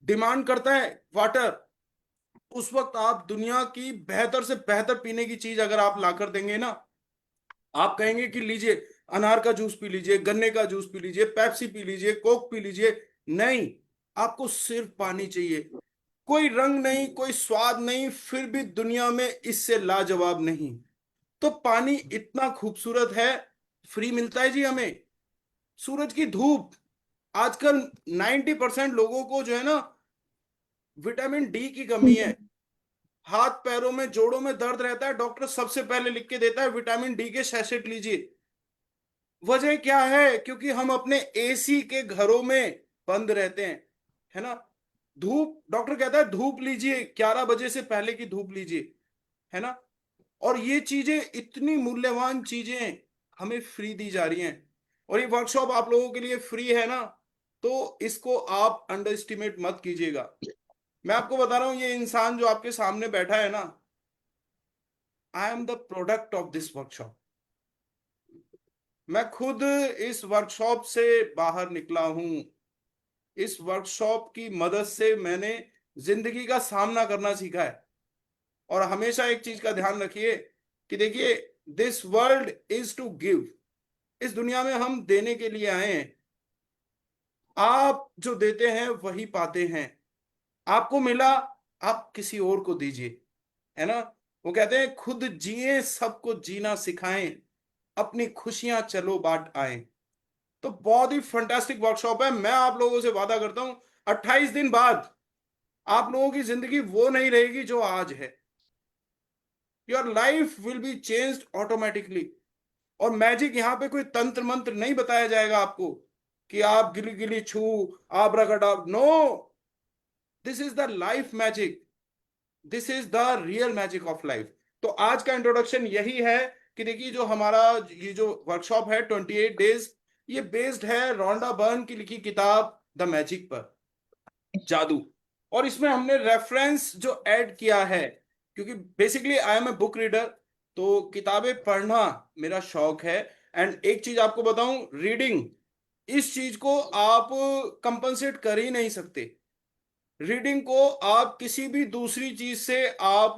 Demand करता है water, उस वक्त आप दुनिया की बेहतर से बेहतर पीने की चीज अगर आप लाकर देंगे ना, आप कहेंगे कि लीजिए अनार का जूस पी लीजिए, गन्ने का जूस पी लीजिए, पेप्सी पी लीजिए, कोक पी लीजिए। नहीं, आपको सिर्फ पानी चाहिए। कोई रंग नहीं, कोई स्वाद नहीं, फिर भी दुनिया में इससे लाजवाब नहीं। तो पानी इतना खूबसूरत है, फ्री मिलता है जी हमें। सूरज की धूप, आजकल 90% लोगों को जो है ना विटामिन डी की कमी है। हाथ पैरों में जोड़ों में दर्द रहता है, डॉक्टर सबसे पहले लिख के देता है विटामिन डी के सैशेट लीजिए। वजह क्या है? क्योंकि हम अपने एसी के घरों में बंद रहते हैं, है ना। धूप, डॉक्टर कहता है धूप लीजिए, 11 बजे से पहले की धूप लीजिए, है ना। और ये चीजें, इतनी मूल्यवान चीजें हमें फ्री दी जा रही हैं। और ये वर्कशॉप आप लोगों के लिए फ्री है ना, तो इसको आप अंडर एस्टिमेट मत कीजिएगा। मैं आपको बता रहा हूं, ये इंसान जो आपके सामने बैठा है ना, I am the product of this workshop. मैं खुद इस वर्कशॉप से बाहर निकला हूं। इस वर्कशॉप की मदद से मैंने जिंदगी का सामना करना सीखा है। और हमेशा एक चीज का ध्यान रखिए कि देखिए, this world is to give. इस दुनिया में हम देने के लिए आए हैं। आप जो देते हैं वही पाते हैं। आपको मिला, आप किसी और को दीजिए, है ना। वो कहते हैं खुद जिए सबको जीना सिखाएं, अपनी खुशियां चलो बांट आए। तो बहुत ही फंटास्टिक वर्कशॉप है। मैं आप लोगों से वादा करता हूं, 28 दिन बाद आप लोगों की जिंदगी वो नहीं रहेगी जो आज है। Your life will be changed automatically. और मैजिक यहाँ पे कोई तंत्र मंत्र नहीं बताया जाएगा आपको कि आप गिली गिली छू, आप रगड़ा। No, this is the life magic, this is the real magic of life. तो आज का इंट्रोडक्शन यही है कि देखिए, जो हमारा ये जो वर्कशॉप है 28 डेज, ये बेस्ड है रोंडा बर्न की लिखी किताब द मैजिक पर, जादू। और इसमें हमने रेफरेंस जो ऐड किया है, क्योंकि basically I am a book reader, तो किताबें पढ़ना मेरा शौक है। एंड एक चीज आपको बताऊं, रीडिंग, इस चीज को आप कंपनसेट कर ही नहीं सकते। रीडिंग को आप किसी भी दूसरी चीज से आप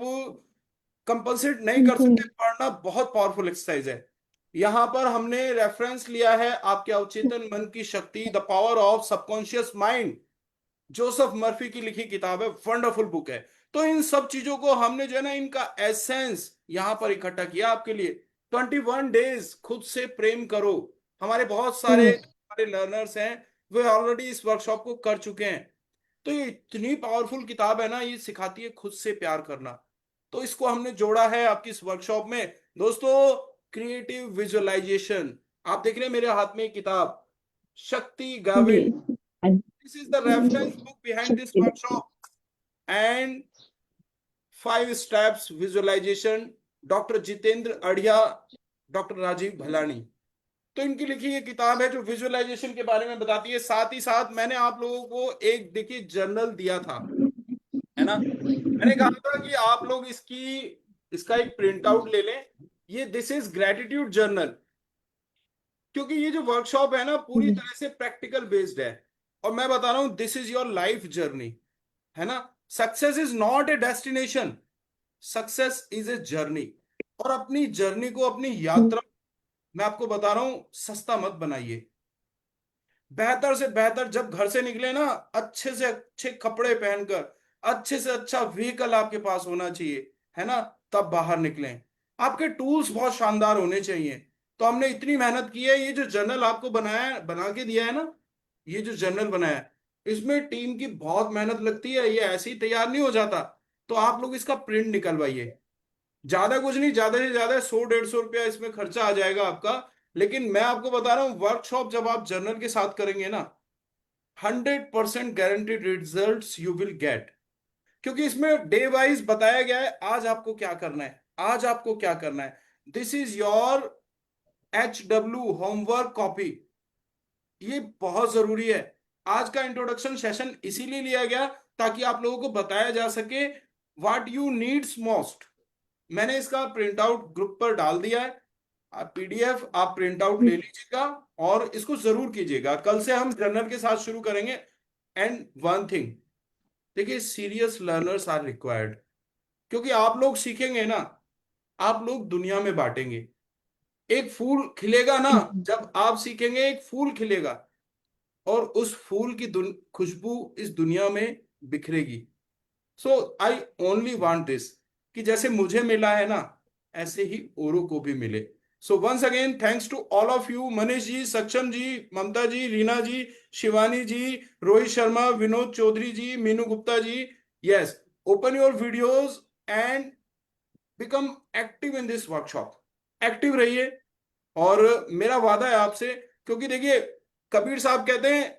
कंपनसेट नहीं कर बिल्कुल। सकते। पढ़ना बहुत पावरफुल एक्सरसाइज है। यहां पर हमने रेफरेंस लिया है आपके अवचेतन मन की शक्ति, the power of subconscious mind, Joseph Murphy की लिखी किताब है, वंडरफुल बुक है। तो इन सब चीजों को हमने जो है ना, इनका एसेंस यहां पर इकट्ठा किया आपके लिए। 21 डेज खुद से प्रेम करो। हमारे बहुत सारे यस। हमारे लर्नर्स हैं, वे ऑलरेडी इस वर्कशॉप को कर चुके हैं। तो ये इतनी पावरफुल किताब है ना, ये सिखाती है खुद से प्यार करना। तो इसको हमने जोड़ा है आपकी इस वर्कशॉप में। दोस्तों, क्रिएटिव विजुअलाइजेशन, आप देख रहे हैं मेरे हाथ में एक किताब, शक्ति जी। Gavin. This is the reference book behind this शक्ति। workshop. And 5 steps visualization, doctor Jitendra Adiya, doctor Rajiv Bhalani. तो इनकी लिखी ये किताब है जो विजुअलाइजेशन के बारे में बताती है। साथ ही साथ मैंने आप लोगों को एक देखिए जर्नल दिया था, है ना। मैंने कहा था कि आप लोग इसका एक प्रिंट आउट ले लें। ये दिस इज ग्रेटिट्यूड जर्नल। क्योंकि ये जो वर्कशॉप है ना, पूरी तरह से प्रैक्टिकल बेस्ड है। और मैं बता रहा हूं, this is your life journey, है ना। Success is not a destination, success is a journey. और अपनी जर्नी को, अपनी यात्रा, मैं आपको बता रहा हूं, सस्ता मत बनाइए। बेहतर से बेहतर जब घर से निकले ना, अच्छे से अच्छे कपड़े पहनकर, अच्छे से अच्छा व्हीकल आपके पास होना चाहिए, है ना। तब बाहर निकलें। आपके टूल्स बहुत शानदार होने चाहिए। तो हमने इतनी मेहनत की है। ये जो जर्नल आपको बनाया, बना के दिया है ना, ये जो जर्नल बनाया है, इसमें टीम की बहुत मेहनत लगती है। ये ऐसे ही तैयार नहीं हो जाता। तो आप लोग इसका प्रिंट निकलवाइए। ज्यादा कुछ नहीं, ज्यादा से ज्यादा 100-150 रुपया इसमें खर्चा आ जाएगा आपका। लेकिन मैं आपको बता रहा हूं, वर्कशॉप जब आप जर्नल के साथ करेंगे ना, 100% guaranteed results you will get. क्योंकि इसमें डे वाइज बताया गया है, आज आपको क्या करना है, आज आपको क्या करना है। This is your HW homework copy. ये बहुत जरूरी है। आज का इंट्रोडक्शन सेशन इसीलिए लिया गया ताकि आप लोगों को बताया जा सके व्हाट यू नीड्स मोस्ट। मैंने इसका प्रिंट आउट ग्रुप पर डाल दिया है। आप PDF आप प्रिंट आउट ले लीजिएगा और इसको जरूर कीजिएगा। कल से हम जर्नल के साथ शुरू करेंगे। एंड वन थिंग, देखिए सीरियस लर्नर्स आर रिक्वायर्ड, क्योंकि आप लोग सीखेंगे ना, आप लोग दुनिया में बांटेंगे। एक फूल खिलेगा ना, जब आप सीखेंगे एक फूल खिलेगा, और उस फूल की खुशबू इस दुनिया में बिखरेगी। सो आई ओनली वांट दिस, कि जैसे मुझे मिला है ना, ऐसे ही औरों को भी मिले। So once again thanks to all of you, Manish ji, Saksham ji, Mamta ji, Reena ji, Shivani ji, Rohit Sharma, Vinod Chaudhary ji, Meenu Gupta ji. Yes, open your videos and become active in this workshop. Active रहिए। और मेरा वादा है आपसे, क्योंकि देखिए कबीर साहब कहते हैं,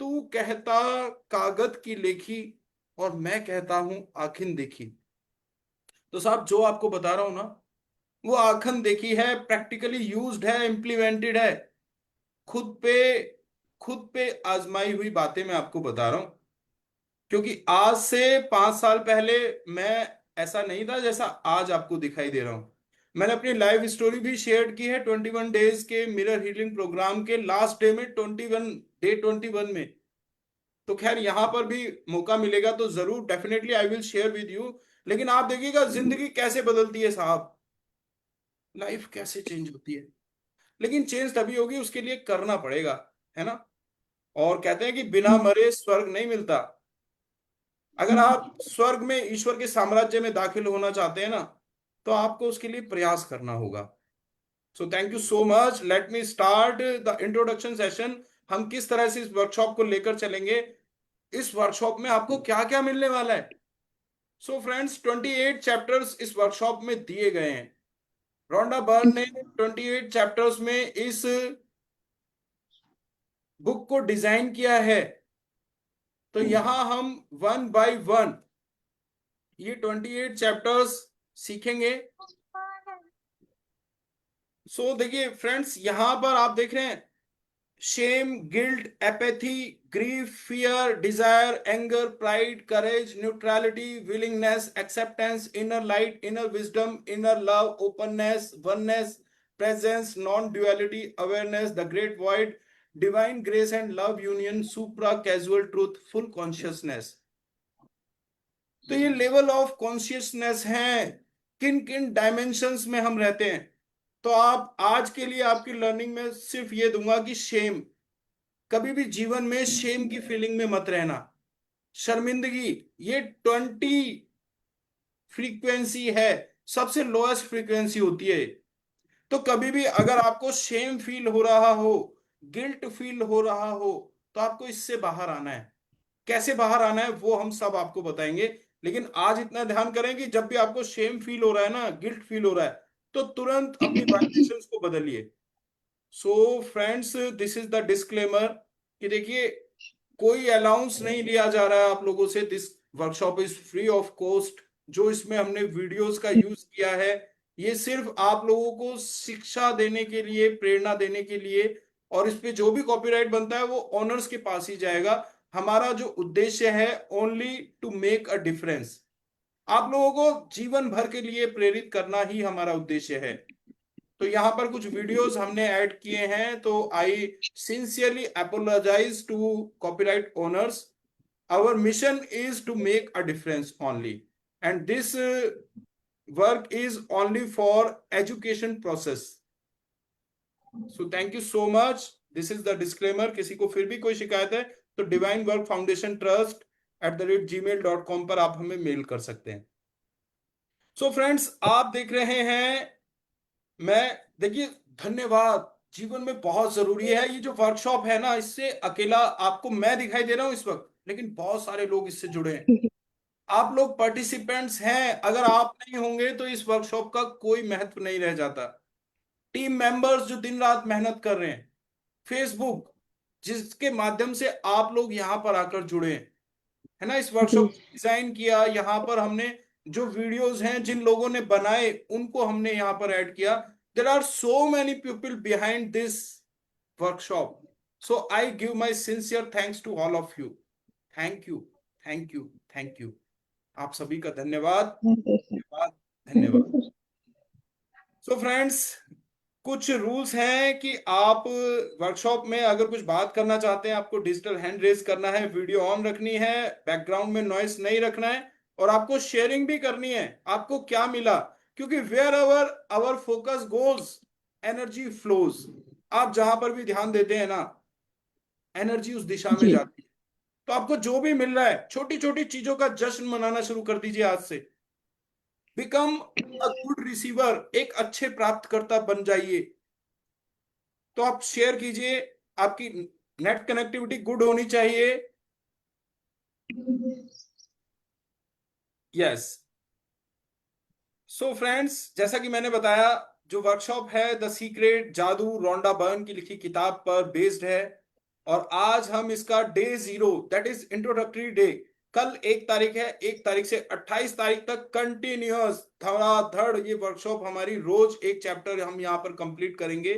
तू कहता कागज की लेखी और मैं कहता हूं आखिन देखी। तो साहब जो आपको बता रहा हूं ना, वो आखन देखी है, प्रैक्टिकली यूज्ड है, इम्प्लीमेंटेड है, खुद पे खुद पे आजमाई हुई बातें मैं आपको बता रहा हूं। क्योंकि आज से 5 साल पहले मैं ऐसा नहीं था जैसा आज आपको दिखाई दे रहा हूं। मैंने अपनी लाइव स्टोरी भी शेयर की है 21 डेज के मिरर हीलिंग प्रोग्राम के लास्ट डे में, 21 में। तो खैर यहाँ पर भी मौका मिलेगा तो जरूर definitely I will share with you. लेकिन आप देखिएगा जिंदगी कैसे बदलती है साहब, लाइफ कैसे चेंज होती है। लेकिन चेंज तभी होगी, उसके लिए करना पड़ेगा, है ना। और कहते हैं कि बिना मरे स्वर्ग नहीं मिलता। अगर आप स्वर्ग में ईश्वर के साम्राज्य में दाखिल होना चाहते हैं ना, तो आपको उसके लिए प्रयास करना होगा। सो thank you so much, let me start the introduction session. हम किस तरह से इस वर्कशॉप को लेकर चलेंगे, इस वर्कशॉप में आपको क्या क्या मिलने वाला है। सो फ्रेंड्स, 28 चैप्टर्स इस वर्कशॉप में दिए गए हैं। रोंडा बर्न ने 28 चैप्टर्स में इस बुक को डिजाइन किया है। तो यहां हम 1 बाय 1 ये 28 चैप्टर्स सीखेंगे। सो देखिए फ्रेंड्स, यहां पर आप देख रहे हैं, shame, guilt, apathy, grief, fear, desire, anger, pride, courage, neutrality, willingness, acceptance, inner light, inner wisdom, inner love, openness, oneness, presence, non duality, awareness, the great void, divine grace and love union, supra casual truth, full consciousness. तो ये level of consciousness है, किन किन dimensions में हम रहते हैं। तो आप आज के लिए आपकी लर्निंग में सिर्फ ये दूंगा कि शेम, कभी भी जीवन में शेम की फीलिंग में मत रहना। शर्मिंदगी, ये 20 फ्रीक्वेंसी है, सबसे लोएस्ट फ्रीक्वेंसी होती है। तो कभी भी अगर आपको शेम फील हो रहा हो, गिल्ट फील हो रहा हो, तो आपको इससे बाहर आना है। कैसे बाहर आना है वो हम सब आपको बताएंगे। लेकिन आज इतना ध्यान करें कि जब भी आपको शेम फील हो रहा है ना, गिल्ट फील हो रहा है, तो तुरंत अपनी वाइब्रेशंस को बदलिए। So friends, this is the disclaimer, कि देखिए कोई अलाउंस नहीं लिया जा रहा है आप लोगों से। This workshop is free of cost. जो इसमें हमने वीडियोस का यूज किया है, ये सिर्फ आप लोगों को शिक्षा देने के लिए, प्रेरणा देने के लिए। और इस पे जो भी कॉपीराइट बनता है वो ऑनर्स के पास ही जाएगा। हमारा जो उद्देश्य है, only to make a difference, आप लोगों को जीवन भर के लिए प्रेरित करना ही हमारा उद्देश्य है। तो यहाँ पर कुछ वीडियोस हमने ऐड किए हैं, तो I sincerely apologise to copyright owners. Our mission is to make a difference only, and this work is only for education process. So thank you so much, this is the disclaimer. किसी को फिर भी कोई शिकायत है तो divine work foundation trust @gmail.com पर आप हमें मेल कर सकते हैं। सो फ्रेंड्स, आप देख रहे हैं, मैं देखिए, धन्यवाद जीवन में बहुत जरूरी है। ये जो वर्कशॉप है ना, इससे अकेला आपको मैं दिखाई दे रहा हूं इस वक्त, लेकिन बहुत सारे लोग इससे जुड़े हैं। आप लोग पार्टिसिपेंट्स हैं, अगर आप नहीं होंगे तो इस वर्कशॉप का कोई महत्व नहीं रह जाता। टीम मेंबर्स जो दिन रात मेहनत कर रहे हैं, फेसबुक जिसके माध्यम से आप लोग यहां पर आकर जुड़े हैं, है ना, इस वर्कशॉप डिजाइन किया, यहाँ पर हमने जो वीडियोस हैं जिन लोगों ने बनाए उनको हमने यहाँ पर ऐड किया। There are so many people behind this workshop. So I give my sincere thanks to all of you. Thank you, thank you, thank you. आप सभी का धन्यवाद, धन्यवाद, धन्यवाद। सो फ्रेंड्स, कुछ रूल्स हैं कि आप वर्कशॉप में अगर कुछ बात करना चाहते हैं, आपको डिजिटल हैंड रेज करना है, वीडियो ऑन रखनी है, बैकग्राउंड में नॉइस नहीं रखना है, और आपको शेयरिंग भी करनी है आपको क्या मिला, क्योंकि wherever our focus goes energy flows. आप जहां पर भी ध्यान देते हैं ना, एनर्जी उस दिशा में जी जाती है। तो आपको जो भी मिल रहा है, छोटी छोटी चीजों का जश्न मनाना शुरू कर दीजिए आज से। बिकम अ गुड रिसीवर, एक अच्छे प्राप्तकर्ता बन जाइए। तो आप शेयर कीजिए, आपकी नेट कनेक्टिविटी गुड होनी चाहिए। यस। सो फ्रेंड्स, जैसा कि मैंने बताया, जो वर्कशॉप है द सीक्रेट जादू रोंडा बर्न की लिखी किताब पर बेस्ड है। और आज हम इसका day 0, that is introductory day, कल 1 तारीख है, 1 तारीख से 28 तारीख तक कंटिन्यूअस धड़ाधड़ ये वर्कशॉप हमारी, रोज एक चैप्टर हम यहाँ पर कंप्लीट करेंगे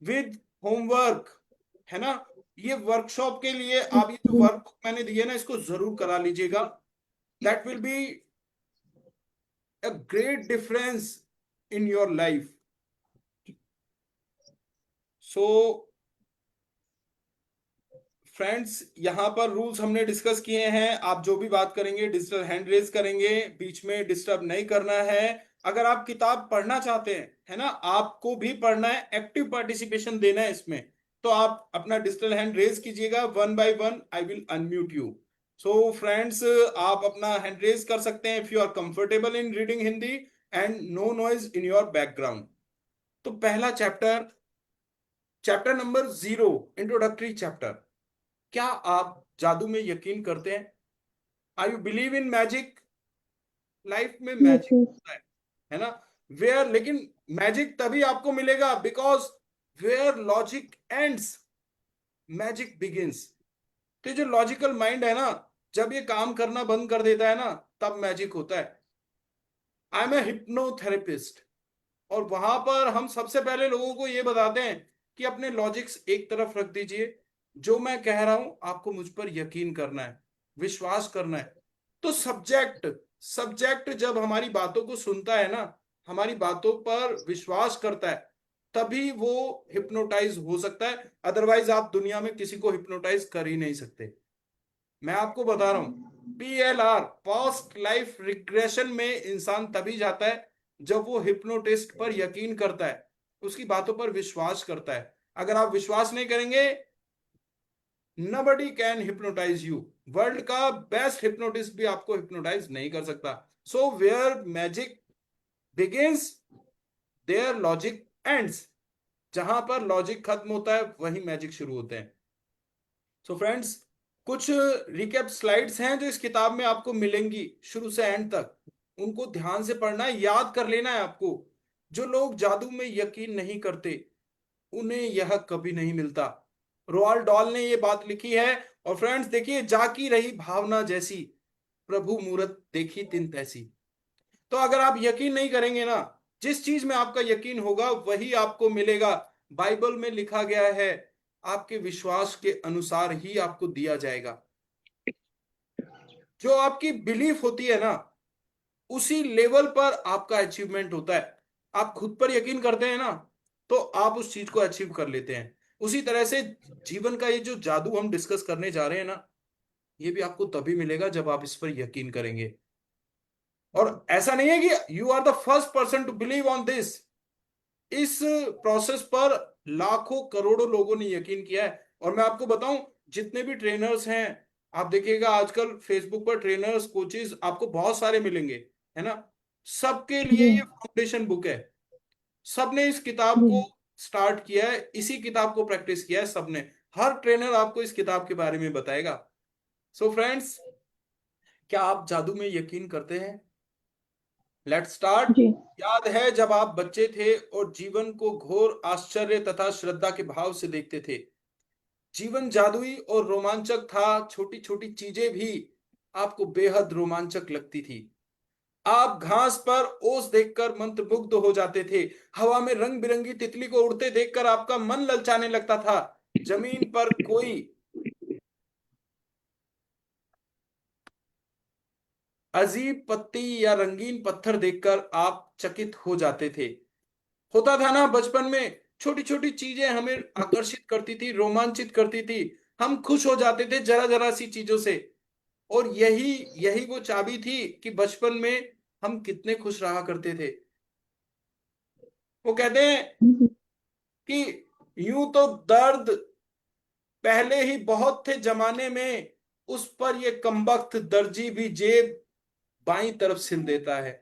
विद होमवर्क, है ना। ये वर्कशॉप के लिए आप ये जो वर्क मैंने दिए ना, इसको जरूर करा लीजिएगा। That will be a great difference in your life. So friends, यहाँ पर रूल्स हमने डिस्कस किए हैं। आप जो भी बात करेंगे डिजिटल हैंड रेज करेंगे, बीच में डिस्टर्ब नहीं करना है। अगर आप किताब पढ़ना चाहते हैं, है ना, आपको भी पढ़ना है, एक्टिव पार्टिसिपेशन देना है इसमें, तो आप अपना डिजिटल हैंड रेज कीजिएगा, 1 by 1 I will unmute you. So friends, आप अपना हैंड रेज कर सकते हैं if you are comfortable in reading Hindi and no noise in your background. तो पहला chapter, chapter number 0, introductory chapter. क्या आप जादू में यकीन करते हैं? I you believe in magic? Life में यस मैजिक यस। होता है ना। वेयर, लेकिन मैजिक तभी आपको मिलेगा because where logic ends magic begins. तो जो लॉजिकल माइंड है ना, जब ये काम करना बंद कर देता है ना, तब मैजिक होता है। आई एम ए हिप्नोथेरेपिस्ट, और वहां पर हम सबसे पहले लोगों को ये बताते हैं कि अपने लॉजिक्स एक तरफ रख दीजिए, जो मैं कह रहा हूं आपको मुझ पर यकीन करना है, विश्वास करना है। तो सब्जेक्ट, सब्जेक्ट जब हमारी बातों को सुनता है ना, हमारी बातों पर विश्वास करता है, तभी वो हिप्नोटाइज हो सकता है। अदरवाइज आप दुनिया में किसी को हिप्नोटाइज कर ही नहीं सकते। मैं आपको बता रहा हूं, PLR, पास्ट लाइफ रिग्रेशन में इंसान तभी जाता है जब वो हिप्नोटिस्ट पर यकीन करता है, उसकी बातों पर विश्वास करता है। अगर आप विश्वास नहीं करेंगे, nobody can hypnotise you. World का बेस्ट हिप्नोटिस्ट भी आपको हिप्नोटाइज नहीं कर सकता। So where magic begins there logic ends. जहां पर लॉजिक खत्म होता है वही मैजिक शुरू होते हैं। सो फ्रेंड्स, कुछ रिकैप स्लाइड्स हैं जो इस किताब में आपको मिलेंगी शुरू से एंड तक। उनको ध्यान से पढ़ना है, याद कर लेना है आपको। जो लोग जादू में यकीन नहीं करते, उन्हें यह कभी नहीं मिलता। रोआल्ड डॉल ने ये बात लिखी है। और फ्रेंड्स देखिए, जाकी रही भावना जैसी, प्रभु मूरत देखी तिन तैसी। तो अगर आप यकीन नहीं करेंगे ना, जिस चीज में आपका यकीन होगा वही आपको मिलेगा। बाइबल में लिखा गया है, आपके विश्वास के अनुसार ही आपको दिया जाएगा। जो आपकी बिलीफ होती है ना, उसी लेवल पर आपका अचीवमेंट होता है। आप खुद पर यकीन करते हैं ना, तो आप उस चीज को अचीव कर लेते हैं। उसी तरह से जीवन का ये जो जादू हम डिस्कस करने जा रहे हैं ना, ये भी आपको तभी मिलेगा जब आप इस पर यकीन करेंगे। और ऐसा नहीं है कि you are the first person to believe on this. इस प्रोसेस पर लाखों करोड़ों लोगों ने यकीन किया है। और मैं आपको बताऊं, जितने भी ट्रेनर्स हैं, आप देखिएगा आजकल फेसबुक पर ट्रेनर्स कोचेस आपको बहुत सारे मिलेंगे, है ना। सबके लिए जी ये फाउंडेशन बुक है। सबने इस किताब जी। को स्टार्ट किया है, इसी किताब को प्रैक्टिस किया है सबने। हर ट्रेनर आपको इस किताब के बारे में बताएगा। सो फ्रेंड्स, क्या आप जादू में यकीन करते हैं? Let's start. जी याद है जब आप बच्चे थे और जीवन को घोर आश्चर्य तथा श्रद्धा के भाव से देखते थे? जीवन जादुई और रोमांचक था, छोटी छोटी चीजें भी आपको बेहद रोमांचक लगती थी। आप घास पर ओस देखकर मंत्रमुग्ध हो जाते थे। हवा में रंग बिरंगी तितली को उड़ते देखकर आपका मन ललचाने लगता था। जमीन पर कोई अजीब पत्ती या रंगीन पत्थर देखकर आप चकित हो जाते थे। होता था ना बचपन में, छोटी छोटी चीजें हमें आकर्षित करती थी, रोमांचित करती थी। हम खुश हो जाते थे जरा जरा सी चीजों से। और यही यही वो चाबी थी कि बचपन में हम कितने खुश रहा करते थे। वो कहते हैं कि यूं तो दर्द पहले ही बहुत थे जमाने में, उस पर ये कमबख्त दर्जी भी जेब बाईं तरफ सिल देता है।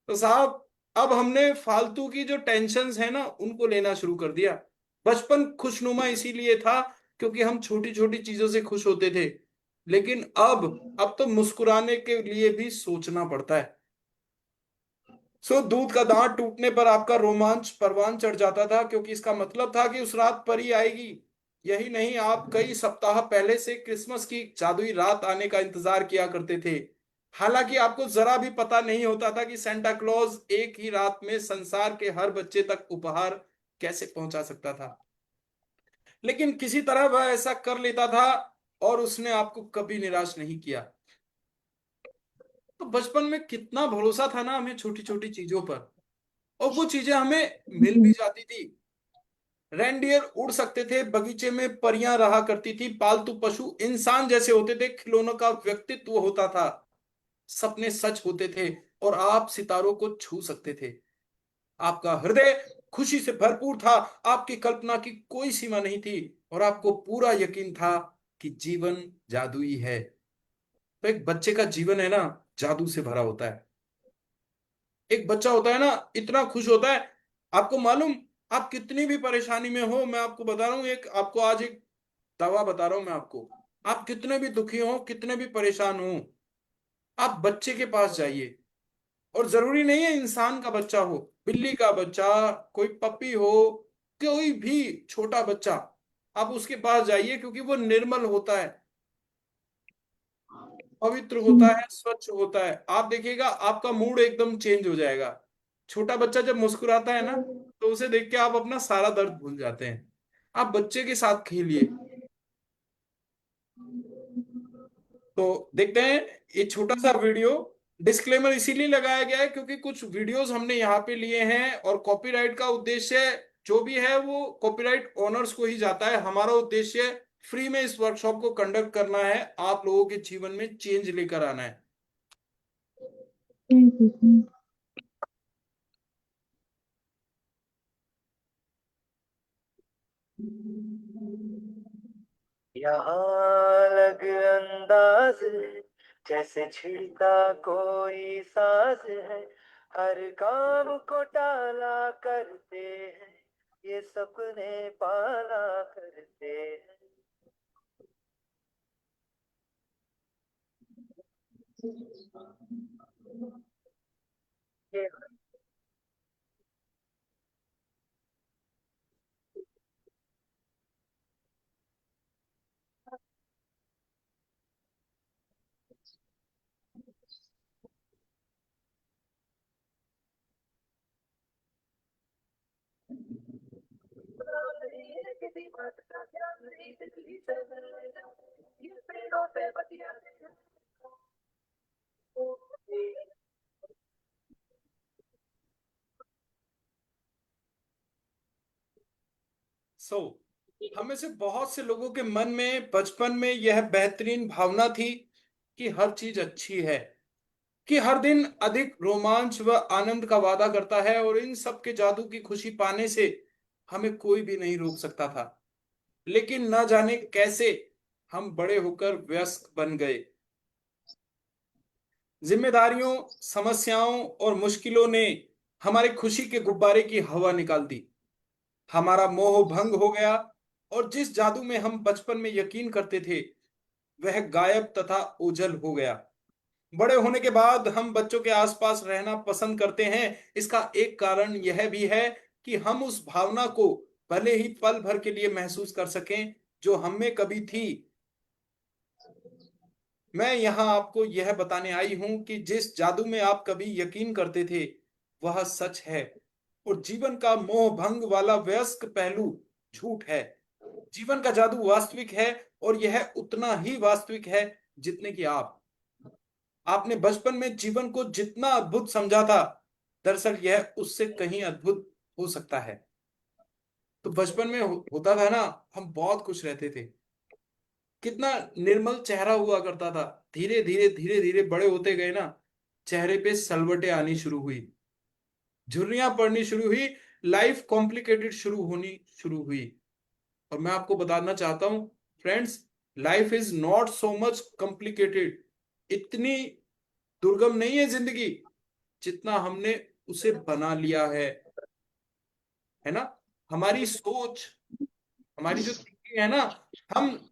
तो साहब, अब हमने फालतू की जो टेंशन्स है ना उनको लेना शुरू कर दिया। बचपन खुशनुमा इसीलिए था क्योंकि हम छोटी छोटी चीजों से खुश होते थे। लेकिन अब तो मुस्कुराने के लिए भी सोचना पड़ता है। सो दूध का दांत टूटने पर आपका रोमांच परवान चढ़ जाता था, क्योंकि इसका मतलब था कि उस रात परी आएगी। यही नहीं, आप कई सप्ताह पहले से क्रिसमस की जादुई रात आने का इंतजार किया करते थे। हालांकि आपको जरा भी पता नहीं होता था कि सेंटा क्लॉज एक ही रात में संसार के हर बच्चे तक उपहार कैसे पहुंचा सकता था। लेकिन किसी तरह वह ऐसा कर लेता था, और उसने आपको कभी निराश नहीं किया। तो बचपन में कितना भरोसा था ना हमें छोटी छोटी चीजों पर, और वो चीजें हमें मिल भी जाती थी। रेंडियर उड़ सकते थे, बगीचे में परियां रहा करती थी, पालतू पशु इंसान जैसे होते थे, खिलौनों का व्यक्तित्व होता था, सपने सच होते थे, और आप सितारों को छू सकते थे। आपका हृदय खुशी से भरपूर था, आपकी कल्पना की कोई सीमा नहीं थी, और आपको पूरा यकीन था कि जीवन जादुई है। तो एक बच्चे का जीवन है ना, जादू से भरा होता है। एक बच्चा होता है ना, इतना खुश होता है। आपको मालूम, आप कितनी भी परेशानी में हो, मैं आपको बता रहा हूं, एक आपको आज एक दवा बता रहा हूं मैं आपको। आप कितने भी दुखी हो, कितने भी परेशान हो, आप बच्चे के पास जाइए। और जरूरी नहीं है इंसान का बच्चा हो, बिल्ली का बच्चा, कोई पपी हो, कोई भी छोटा बच्चा, आप उसके पास जाइए, क्योंकि वो निर्मल होता है, पवित्र होता है, स्वच्छ होता है। आप देखिएगा आपका मूड एकदम चेंज हो जाएगा। छोटा बच्चा जब मुस्कुराता है ना, तो उसे देख के आप अपना सारा दर्द भूल जाते हैं। आप बच्चे के साथ खेलिए। तो देखते हैं ये छोटा सा वीडियो। डिस्क्लेमर इसीलिए लगाया गया है क्योंकि कुछ वीडियोस हमने यहाँ पे लिए हैं, और कॉपीराइट का उद्देश्य जो भी है वो कॉपीराइट ओनर्स को ही जाता है। हमारा उद्देश्य फ्री में इस वर्कशॉप को कंडक्ट करना है, आप लोगों के जीवन में चेंज लेकर आना है। यहाँ अलग अंदाज है, जैसे छिड़ता कोई साज है। हर काम को टाला करते हैं, ये सपने पाला करते हैं। ये नहीं है किसी बात का ध्यान नहीं, बिजली से मिलने जाओ, ये पेड़ों पे बतियाने जाओ। सो हमें से बहुत से लोगों के मन में बचपन में यह बेहतरीन भावना थी कि हर चीज अच्छी है, कि हर दिन अधिक रोमांच व आनंद का वादा करता है, और इन सब के जादू की खुशी पाने से हमें कोई भी नहीं रोक सकता था। लेकिन ना जाने कैसे हम बड़े होकर वयस्क बन गए। जिम्मेदारियों, समस्याओं और मुश्किलों ने हमारे खुशी के गुब्बारे की हवा निकाल दी। हमारा मोह भंग हो गया, और जिस जादू में हम बचपन में यकीन करते थे वह गायब तथा ओझल हो गया। बड़े होने के बाद हम बच्चों के आसपास रहना पसंद करते हैं। इसका एक कारण यह भी है कि हम उस भावना को भले ही पल भर के लिए महसूस कर सकें जो हम में कभी थी। मैं यहाँ आपको यह बताने आई हूं कि जिस जादू में आप कभी यकीन करते थे वह सच है, और जीवन का मोह भंग वाला वयस्क पहलू झूठ है। जीवन का जादू वास्तविक है, और यह उतना ही वास्तविक है जितने कि आपने बचपन में जीवन को जितना अद्भुत समझा था, दरअसल यह उससे कहीं अद्भुत हो सकता है। तो बचपन में होता था ना, हम बहुत खुश रहते थे, कितना निर्मल चेहरा हुआ करता था। धीरे धीरे बड़े होते गए ना, चेहरे पे सलवटें आनी शुरू हुई, झुर्रियां पड़नी शुरू हुई, लाइफ कॉम्प्लिकेटेड शुरू हुई। और मैं आपको बताना चाहता हूं friends, life is not so much complicated. इतनी दुर्गम नहीं है जिंदगी जितना हमने उसे बना लिया है ना। हमारी सोच, हमारी जो थिंकिंग है ना, हम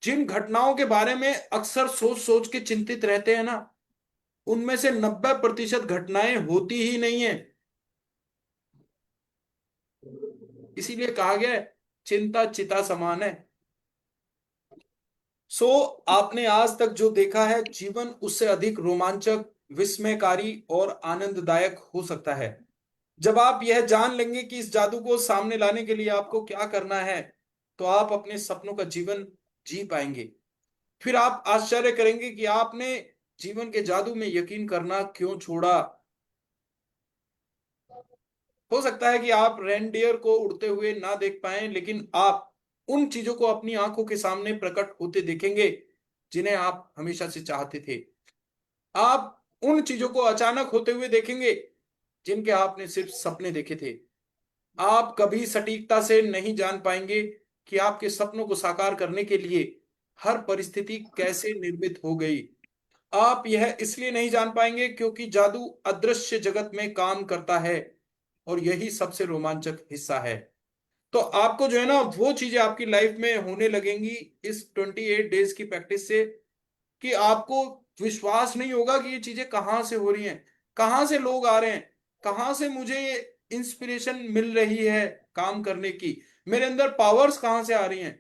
जिन घटनाओं के बारे में अक्सर सोच सोच के चिंतित रहते हैं ना, उनमें से 90% घटनाएं होती ही नहीं है। इसीलिए कहा गया है, चिंता चिता समान है। सो आपने आज तक जो देखा है, जीवन उससे अधिक रोमांचक, विस्मयकारी और आनंददायक हो सकता है जब आप यह जान लेंगे कि इस जादू को सामने लाने के लिए आपको क्या करना है। तो आप अपने सपनों का जीवन जी पाएंगे। फिर आप आश्चर्य करेंगे कि आपने जीवन के जादू में यकीन करना क्यों छोड़ा। हो सकता है कि आप रेनडियर को उड़ते हुए ना देख पाएं, लेकिन आप उन चीजों को अपनी आंखों के सामने प्रकट होते देखेंगे जिन्हें आप हमेशा से चाहते थे। आप उन चीजों को अचानक होते हुए देखेंगे जिनके आपने सिर्फ सपने देखे थे। आप कभी सटीकता से नहीं जान पाएंगे कि आपके सपनों को साकार करने के लिए हर परिस्थिति कैसे निर्मित हो गई। आप यह इसलिए नहीं जान पाएंगे क्योंकि जादू अदृश्य जगत में काम करता है, और यही सबसे रोमांचक हिस्सा है। तो आपको जो है ना, वो चीजें आपकी लाइफ में होने लगेंगी इस 28 डेज की प्रैक्टिस से, कि आपको विश्वास नहीं होगा कि ये चीजें कहाँ से हो रही हैं, कहाँ से लोग आ रहे हैं, कहाँ से मुझे ये इंस्पिरेशन मिल रही है काम करने की, मेरे अंदर पावर्स कहाँ से आ रही हैं।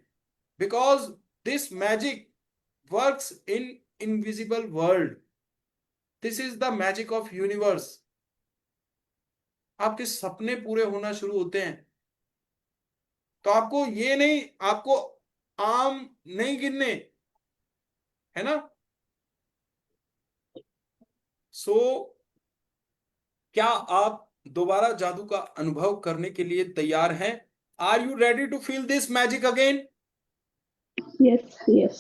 Because this magic works in invisible world, this is the magic of universe. आपके सपने पूरे होना शुरू होते हैं, तो आपको ये नहीं, आपको आम नहीं गिनने, है ना। सो क्या आप दोबारा जादू का अनुभव करने के लिए तैयार हैं? Are you ready to feel this magic again? Yes, yes.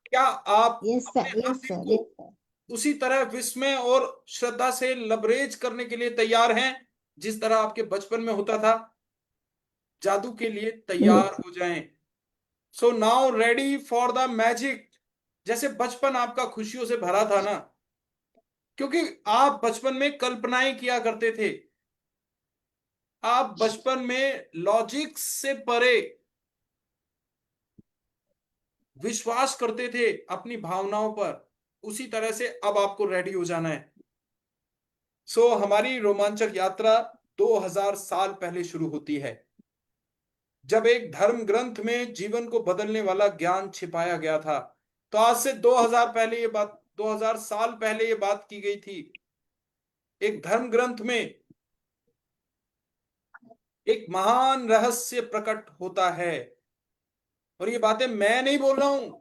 क्या आप Yes, sir. अपने हर Yes, दिन sir. को Yes, sir. उसी तरह विस्मय और श्रद्धा से लबरेज करने के लिए तैयार हैं जिस तरह आपके बचपन में होता था? जादू के लिए तैयार Yes. हो जाएं। So now ready for the magic. जैसे बचपन आपका खुशियों से भरा था ना, क्योंकि आप बचपन में कल्पनाएं किया करते थे, आप बचपन में लॉजिक से परे विश्वास करते थे अपनी भावनाओं पर। उसी तरह से अब आपको रेडी हो जाना है। सो हमारी रोमांचक यात्रा 2000 साल पहले शुरू होती है, जब एक धर्म ग्रंथ में जीवन को बदलने वाला ज्ञान छिपाया गया था। तो आज से 2000 पहले ये बात, 2000 साल पहले ये बात की गई थी। एक धर्म ग्रंथ में एक महान रहस्य प्रकट होता है, और ये बातें मैं नहीं बोल रहा हूं,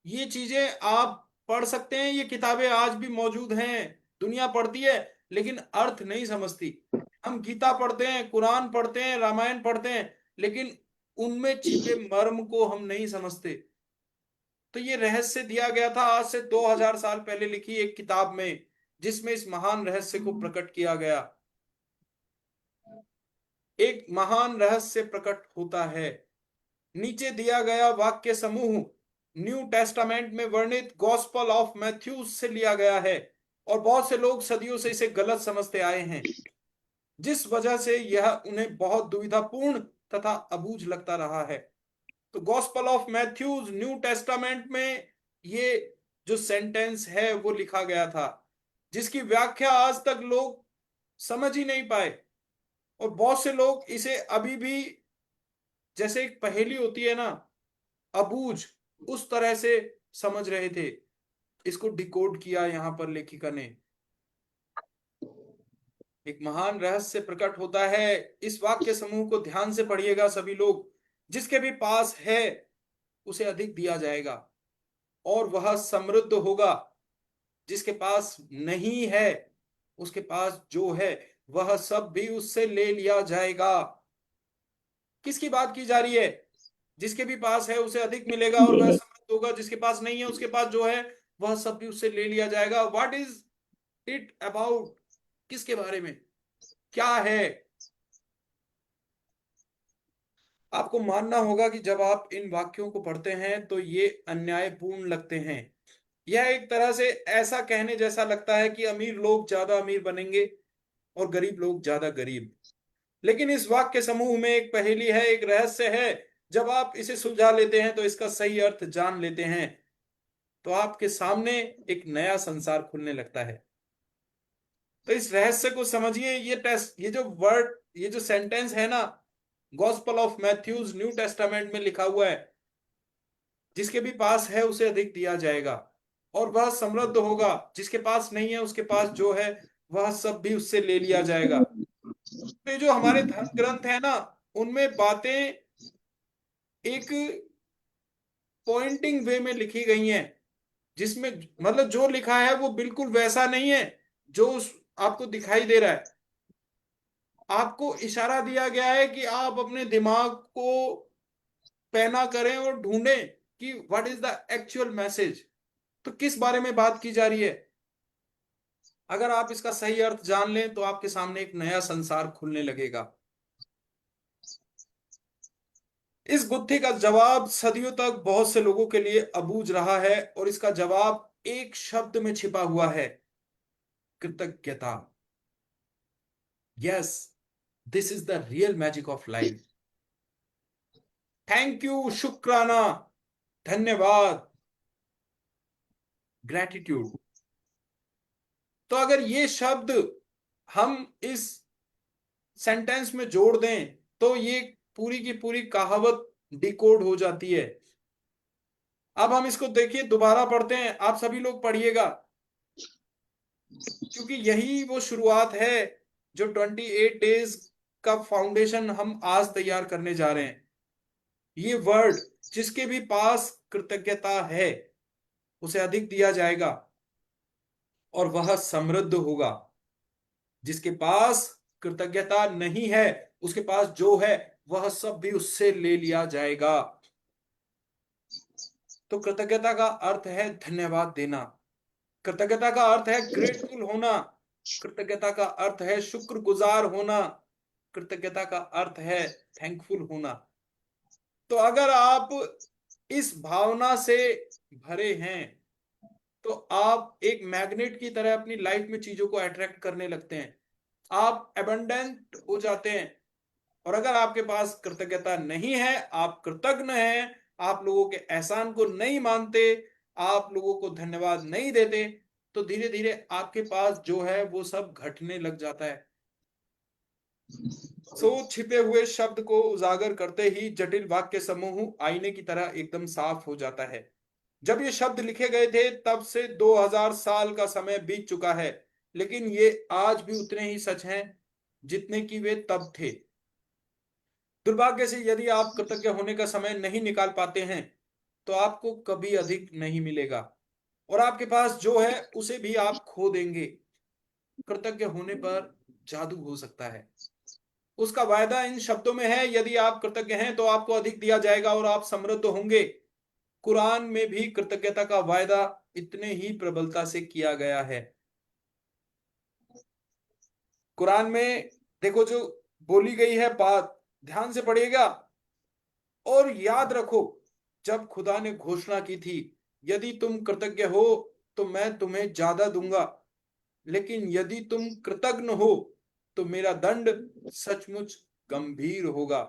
ये चीजें आप पढ़ सकते हैं, ये किताबें आज भी मौजूद हैं। दुनिया पढ़ती है लेकिन अर्थ नहीं समझती। हम गीता पढ़ते हैं, कुरान पढ़ते हैं, रामायण पढ़ते हैं, लेकिन उनमें छिपे मर्म को हम नहीं समझते। तो ये रहस्य दिया गया था आज से 2000 साल पहले लिखी एक किताब में, जिसमें इस महान रहस्य को प्रकट किया गया। एक महान रहस्य प्रकट होता है। नीचे दिया गया वाक्य समूह न्यू टेस्टामेंट में वर्णित गॉस्पल ऑफ मैथ्यूस से लिया गया है, और बहुत से लोग सदियों से इसे गलत समझते आए हैं, जिस वजह से यह उन्हें बहुत दुविधापूर्ण तथा अबूझ लगता रहा है। तो Gospel of Matthews New Testament में ये जो सेंटेंस है वो लिखा गया था, जिसकी व्याख्या आज तक लोग समझ ही नहीं पाए। और बहुत से लोग इसे अभी भी, जैसे एक पहेली होती है ना, अबूझ, उस तरह से समझ रहे थे। इसको डिकोड किया यहां पर लेखिका ने। एक महान रहस्य प्रकट होता है, इस वाक्य समूह को ध्यान से पढ़िएगा सभी लोग। जिसके भी पास है उसे अधिक दिया जाएगा और वह समृद्ध होगा, जिसके पास नहीं है उसके पास जो है वह सब भी उससे ले लिया जाएगा। किसकी बात की जा रही है? जिसके भी पास है उसे अधिक मिलेगा और वह समृद्ध होगा, जिसके पास नहीं है उसके पास जो है वह सब भी उससे ले लिया जाएगा। What is it about? किसके बारे में, क्या है? आपको मानना होगा कि जब आप इन वाक्यों को पढ़ते हैं तो ये अन्यायपूर्ण लगते हैं। यह एक तरह से ऐसा कहने जैसा लगता है कि अमीर लोग ज्यादा अमीर बनेंगे और गरीब लोग ज्यादा गरीब। लेकिन इस वाक्य समूह में एक पहेली है, एक रहस्य है। जब आप इसे सुलझा लेते हैं तो इसका सही अर्थ जान लेते हैं, तो आपके सामने एक नया संसार खुलने लगता है। तो इस रहस्य को समझिए। ये जो वर्ड, ये जो सेंटेंस है ना, Gospel of Matthews New Testament में लिखा हुआ है, जिसके भी पास है उसे अधिक दिया जाएगा और वह समृद्ध होगा, जिसके पास नहीं है उसके पास जो है वह सब भी उससे ले लिया जाएगा। तो ये जो हमारे धर्म ग्रंथ है ना, उनमें बातें एक पॉइंटिंग वे में लिखी गई हैं, जिसमें मतलब जो लिखा है वो बिल्कुल वैसा नहीं है जो आपको दिखाई दे रहा है। आपको इशारा दिया गया है कि आप अपने दिमाग को पैना करें और ढूंढें कि what is the actual message. तो किस बारे में बात की जा रही है? अगर आप इसका सही अर्थ जान लें तो आपके सामने एक नया संसार खुलने लगेगा। इस गुत्थी का जवाब सदियों तक बहुत से लोगों के लिए अबूझ रहा है और इसका जवाब एक शब्द में छिपा हुआ है, कृतज्ञता। Yes, this is the real magic of life. Thank you, शुक्राना, धन्यवाद, ग्रेटिट्यूड। तो अगर ये शब्द हम इस सेंटेंस में जोड़ दें तो ये पूरी की पूरी कहावत डिकोड हो जाती है। अब हम इसको देखिए, दोबारा पढ़ते हैं, आप सभी लोग पढ़िएगा, क्योंकि यही वो शुरुआत है जो 28 डेज का फाउंडेशन हम आज तैयार करने जा रहे हैं। ये वर्ड, जिसके भी पास कृतज्ञता है उसे अधिक दिया जाएगा और वह समृद्ध होगा। जिसके पास कृतज्ञता नहीं है उसके पास जो है वह सब भी उससे ले लिया जाएगा। तो कृतज्ञता का अर्थ है धन्यवाद देना। कृतज्ञता का अर्थ है ग्रेटफुल होना। कृतज्ञता का अर्थ है शुक्रगुजार होना। कृतज्ञता का अर्थ है थैंकफुल होना। तो अगर आप इस भावना से भरे हैं तो आप एक मैग्नेट की तरह अपनी लाइफ में चीजों को अट्रैक्ट करने लगते हैं। आप एबंडेंट हो जाते हैं। और अगर आपके पास कृतज्ञता नहीं है, आप कृतज्ञ हैं, आप लोगों के एहसान को नहीं मानते, आप लोगों को धन्यवाद नहीं देते, तो धीरे धीरे आपके पास जो है वो सब घटने लग जाता है। सो छिपे हुए शब्द को उजागर करते ही जटिल वाक्य समूह आईने की तरह एकदम साफ हो जाता है। जब ये शब्द लिखे गए थे तब से 2000 साल का समय बीत चुका है, लेकिन ये आज भी उतने ही सच हैं जितने कि वे तब थे। दुर्भाग्य से यदि आप कृतज्ञ होने का समय नहीं निकाल पाते हैं तो आपको कभी अधिक नहीं मिलेगा और आपके पास जो है उसे भी आप खो देंगे। कृतज्ञ होने पर जादू हो सकता है। उसका वायदा इन शब्दों में है, यदि आप कृतज्ञ हैं तो आपको अधिक दिया जाएगा और आप समृद्ध होंगे। कुरान में भी कृतज्ञता का वायदा इतने ही प्रबलता से किया गया है। कुरान में देखो जो बोली गई है बात, ध्यान से पढ़िएगा और याद रखो। जब खुदा ने घोषणा की थी, यदि तुम कृतज्ञ हो तो मैं तुम्हें ज्यादा दूंगा, लेकिन यदि तुम कृतज्ञ हो तो मेरा दंड सचमुच गंभीर होगा।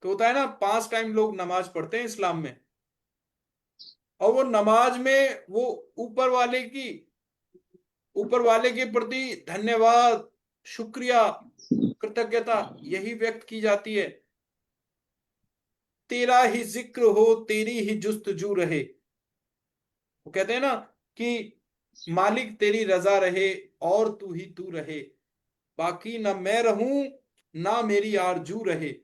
तो होता है ना, 5 टाइम लोग नमाज पढ़ते हैं इस्लाम में, और वो नमाज में वो ऊपर वाले की, ऊपर वाले के प्रति धन्यवाद, शुक्रिया, कृतज्ञता यही व्यक्त की जाती है। तेरा ही जिक्र हो, तेरी ही जुस्तजू रहे। वो कहते हैं ना कि मालिक तेरी रजा रहे और तू रहे, बाकी ना मैं रहूं ना मेरी आरजू रहे।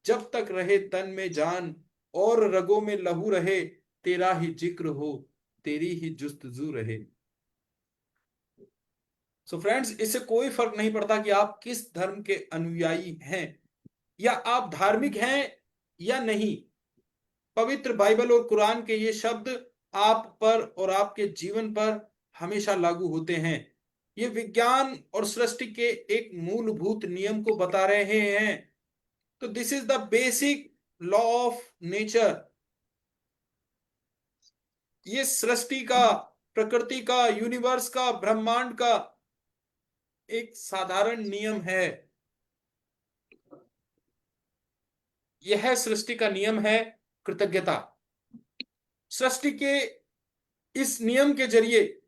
जब तक रहे तन में जान और रगों में लहू रहे, तेरा ही जिक्र हो, तेरी ही जुस्तजू रहे। सो फ्रेंड्स, इससे कोई फर्क नहीं पड़ता कि आप किस धर्म के अनुयायी हैं या आप धार्मिक हैं या नहीं। पवित्र बाइबल और कुरान के ये शब्द आप पर और आपके जीवन पर हमेशा लागू होते हैं। ये विज्ञान और सृष्टि के एक मूलभूत नियम को बता रहे हैं। तो this is the basic law of nature. ये सृष्टि का, प्रकृति का, यूनिवर्स का, ब्रह्मांड का एक साधारण नियम है। यह सृष्टि का नियम है कृतज्ञता। सृष्टि के इस नियम के जरिए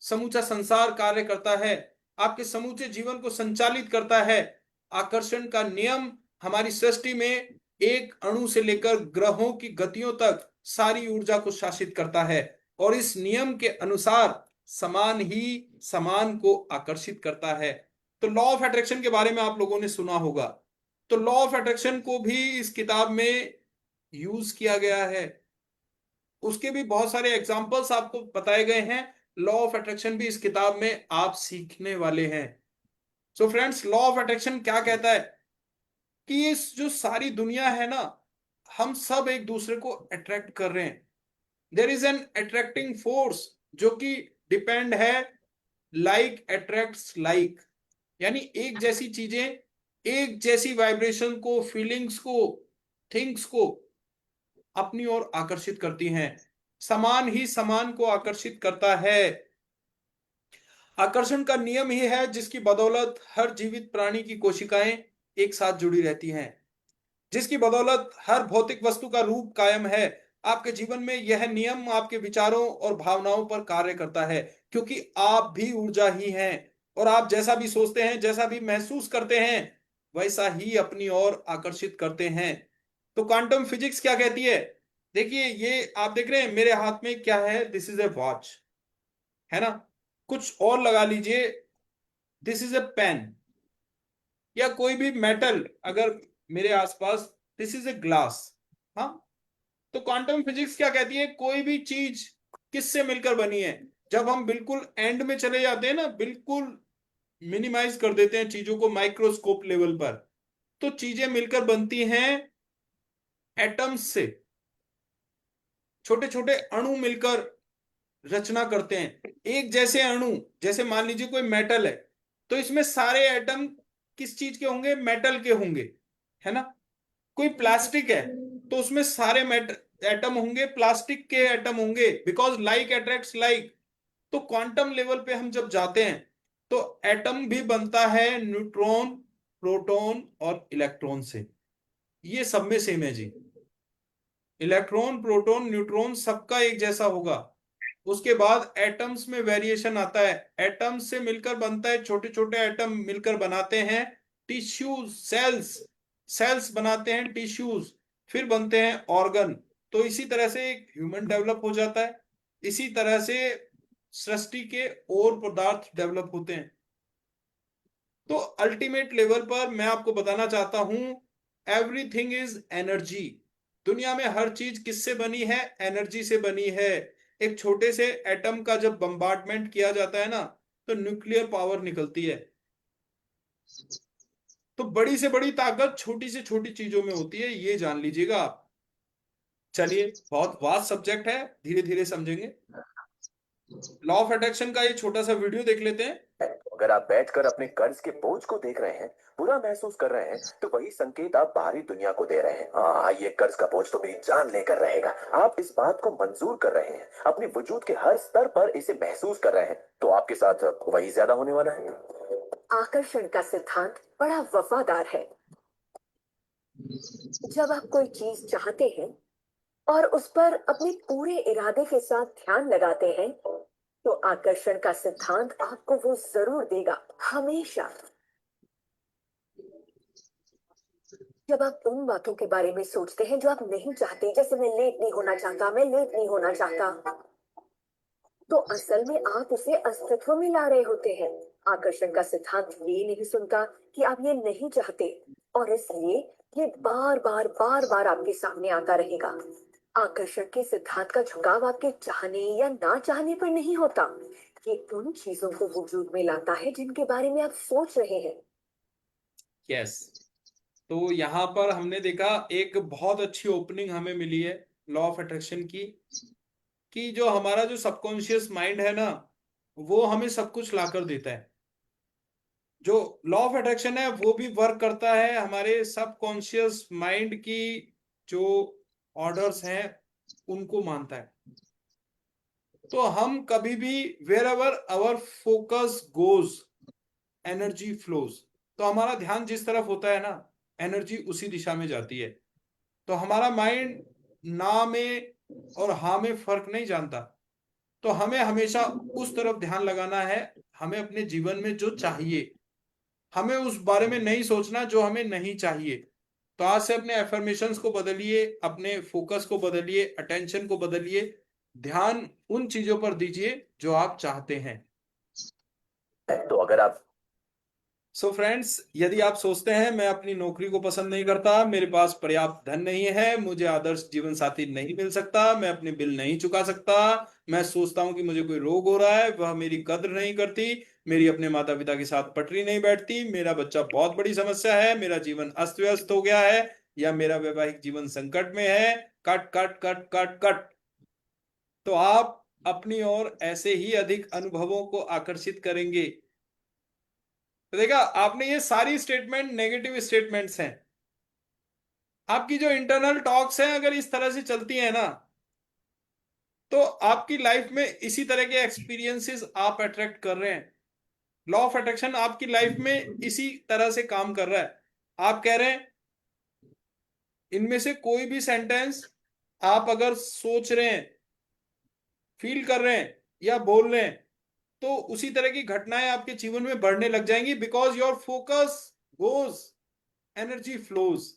समूचा संसार कार्य करता है, आपके समूचे जीवन को संचालित करता है। आकर्षण का नियम हमारी सृष्टि में एक अणु से लेकर ग्रहों की गतियों तक सारी ऊर्जा को शासित करता है और इस नियम के अनुसार समान ही समान को आकर्षित करता है। तो लॉ ऑफ अट्रैक्शन के बारे में आप लोगों ने सुना होगा। तो लॉ ऑफ अट्रैक्शन को भी इस किताब में यूज किया गया है। उसके भी बहुत सारे एग्जाम्पल्स आपको बताए गए हैं। लॉ ऑफ अट्रैक्शन भी इस किताब में आप सीखने वाले हैं। So friends, law of attraction क्या कहता है कि इस जो सारी दुनिया है ना, हम सब एक दूसरे को अट्रैक्ट कर रहे हैं। There is an attracting force जो कि डिपेंड है, लाइक अट्रैक्ट्स लाइक, यानी एक जैसी चीजें, एक जैसी वाइब्रेशन को, फीलिंग्स को, थिंग्स को अपनी ओर आकर्षित करती हैं। समान ही समान को आकर्षित करता है। आकर्षण का नियम ही है जिसकी बदौलत हर जीवित प्राणी की कोशिकाएं एक साथ जुड़ी रहती हैं, जिसकी बदौलत हर भौतिक वस्तु का रूप कायम है। आपके जीवन में यह नियम आपके विचारों और भावनाओं पर कार्य करता है, क्योंकि आप भी ऊर्जा ही हैं और आप जैसा भी सोचते हैं, जैसा भी महसूस करते हैं, वैसा ही अपनी ओर आकर्षित करते हैं। तो क्वांटम फिजिक्स क्या कहती है? देखिए, ये आप देख रहे हैं मेरे हाथ में क्या है? दिस इज ए वॉच, है ना? कुछ और लगा लीजिए, दिस इज ए पेन, या कोई भी मेटल अगर मेरे आसपास, दिस इज ए ग्लास। हाँ, तो क्वांटम फिजिक्स क्या कहती है? कोई भी चीज किससे मिलकर बनी है? जब हम बिल्कुल एंड में चले जाते हैं ना, बिल्कुल मिनिमाइज कर देते हैं चीजों को माइक्रोस्कोप लेवल पर, तो चीजें मिलकर बनती हैं एटम्स से। छोटे छोटे अणु मिलकर रचना करते हैं एक जैसे अणु। जैसे मान लीजिए कोई मेटल है, तो इसमें सारे एटम किस चीज के होंगे? मेटल के होंगे, है ना? कोई प्लास्टिक है, तो उसमें सारे एटम होंगे, प्लास्टिक के एटम होंगे, बिकॉज लाइक अट्रैक्ट्स लाइक। तो क्वांटम लेवल पे हम जब जाते हैं, तो एटम भी बनता है न्यूट्रॉन, प्रोटॉन और इलेक्ट्रॉन से। ये सब में सेम है जी। इलेक्ट्रॉन, प्रोटॉन, न्यूट्रॉन सबका एक जैसा होगा। उसके बाद एटम्स में वेरिएशन आता है। एटम्स से मिलकर बनता है, छोटे छोटे एटम मिलकर बनाते हैं टिश्यूज, सेल्स। सेल्स बनाते हैं टिश्यूज, फिर बनते हैं ऑर्गन। तो इसी तरह से एक ह्यूमन डेवलप हो जाता है। इसी तरह से सृष्टि के और पदार्थ डेवलप होते हैं। तो अल्टीमेट लेवल पर मैं आपको बताना चाहता हूं, एवरीथिंग इज एनर्जी। दुनिया में हर चीज किससे बनी है? एनर्जी से बनी है। एक छोटे से एटम का जब बम्बार्डमेंट किया जाता है ना, तो न्यूक्लियर पावर निकलती है। तो बड़ी से बड़ी ताकत छोटी से छोटी चीजों में होती है, ये जान लीजिएगा आप। चलिए, बहुत वास्ट सब्जेक्ट है, धीरे धीरे समझेंगे। लॉ ऑफ अट्रैक्शन का ये छोटा सा वीडियो देख लेते हैं। अगर आप बैठकर अपने कर्ज के बोझ को देख रहे हैं, बुरा महसूस कर रहे हैं, तो वही संकेत आप बाहरी दुनिया को दे रहे हैं। हाँ, ये कर्ज का बोझ तो मेरी जान लेकर रहेगा। आप इस बात को मंजूर कर रहे हैं, अपने वजूद के हर स्तर पर इसे महसूस कर रहे हैं, तो आपके साथ वही ज्यादा होने वाला है। आकर्षण का सिद्धांत बड़ा वफादार है। जब आप कोई चीज चाहते हैं और उस पर अपने पूरे इरादे के साथ ध्यान लगाते हैं, तो आकर्षण का सिद्धांत आपको वो जरूर देगा, हमेशा। जब आप उन बातों के बारे में सोचते हैं जो आप नहीं चाहते, जैसे मैं लेट नहीं होना चाहता, मैं लेट नहीं होना चाहता, तो असल में आप उसे अस्तित्व में ला रहे होते हैं। आकर्षण का सिद्धांत ये नहीं सुनता कि आप ये नहीं चाहते, और इसलिए ये बार बार बार बार आपके सामने आता रहेगा। आकर्षण के सिद्धांत का झुकाव आपके चाहने या ना चाहने पर नहीं होता, ये उन चीजों को वजूद में लाता है जिनके बारे में आप सोच रहे हैं। यस, तो यहाँ पर हमने देखा एक बहुत अच्छी ओपनिंग हमें मिली है लॉ ऑफ अट्रैक्शन की, कि जो हमारा जो सबकॉन्शियस माइंड है ना, वो हमें सब कुछ ला कर देता है। जो लॉ ऑफ अट्रैक्शन है वो भी वर्क करता है हमारे सबकॉन्शियस माइंड की जो ऑर्डर्स हैं उनको मानता है। तो हम कभी भी wherever our focus goes energy flows, तो हमारा ध्यान जिस तरफ होता है ना, एनर्जी उसी दिशा में जाती है। तो हमारा माइंड ना में और हाँ में फर्क नहीं जानता। तो हमें हमेशा उस तरफ ध्यान लगाना है। हमें अपने जीवन में जो चाहिए, हमें उस बारे में नहीं सोचना जो हमें नहीं चाहिए। तो आज से अपने एफर्मेशंस को बदलिए, अपने फोकस को बदलिए, अटेंशन को बदलिए, ध्यान उन चीजों पर दीजिए जो आप चाहते हैं। तो अगर आप सो फ्रेंड्स, यदि आप सोचते हैं मैं अपनी नौकरी को पसंद नहीं करता, मेरे पास पर्याप्त धन नहीं है, मुझे आदर्श जीवन साथी नहीं मिल सकता, मैं अपने बिल नहीं चुका सकता, मैं सोचता हूं कि मुझे कोई रोग हो रहा है, वह मेरी कद्र नहीं करती, मेरी अपने माता पिता के साथ पटरी नहीं बैठती, मेरा बच्चा बहुत बड़ी समस्या है, मेरा जीवन अस्त व्यस्त हो गया है, या मेरा वैवाहिक जीवन संकट में है, cut cut cut cut cut, तो आप अपनी ओर ऐसे ही अधिक अनुभवों को आकर्षित करेंगे। तो देखा आपने, ये सारी स्टेटमेंट नेगेटिव स्टेटमेंट्स हैं। आपकी जो इंटरनल टॉक्स हैं अगर इस तरह से चलती है ना, तो आपकी लाइफ में इसी तरह के एक्सपीरियंसेस आप अट्रैक्ट कर रहे हैं। लॉ ऑफ अट्रैक्शन आपकी लाइफ में इसी तरह से काम कर रहा है। आप कह रहे हैं, इनमें से कोई भी सेंटेंस आप अगर सोच रहे हैं, फील कर रहे हैं या बोल रहे हैं, तो उसी तरह की घटनाएं आपके जीवन में बढ़ने लग जाएंगी। Because your focus goes energy flows.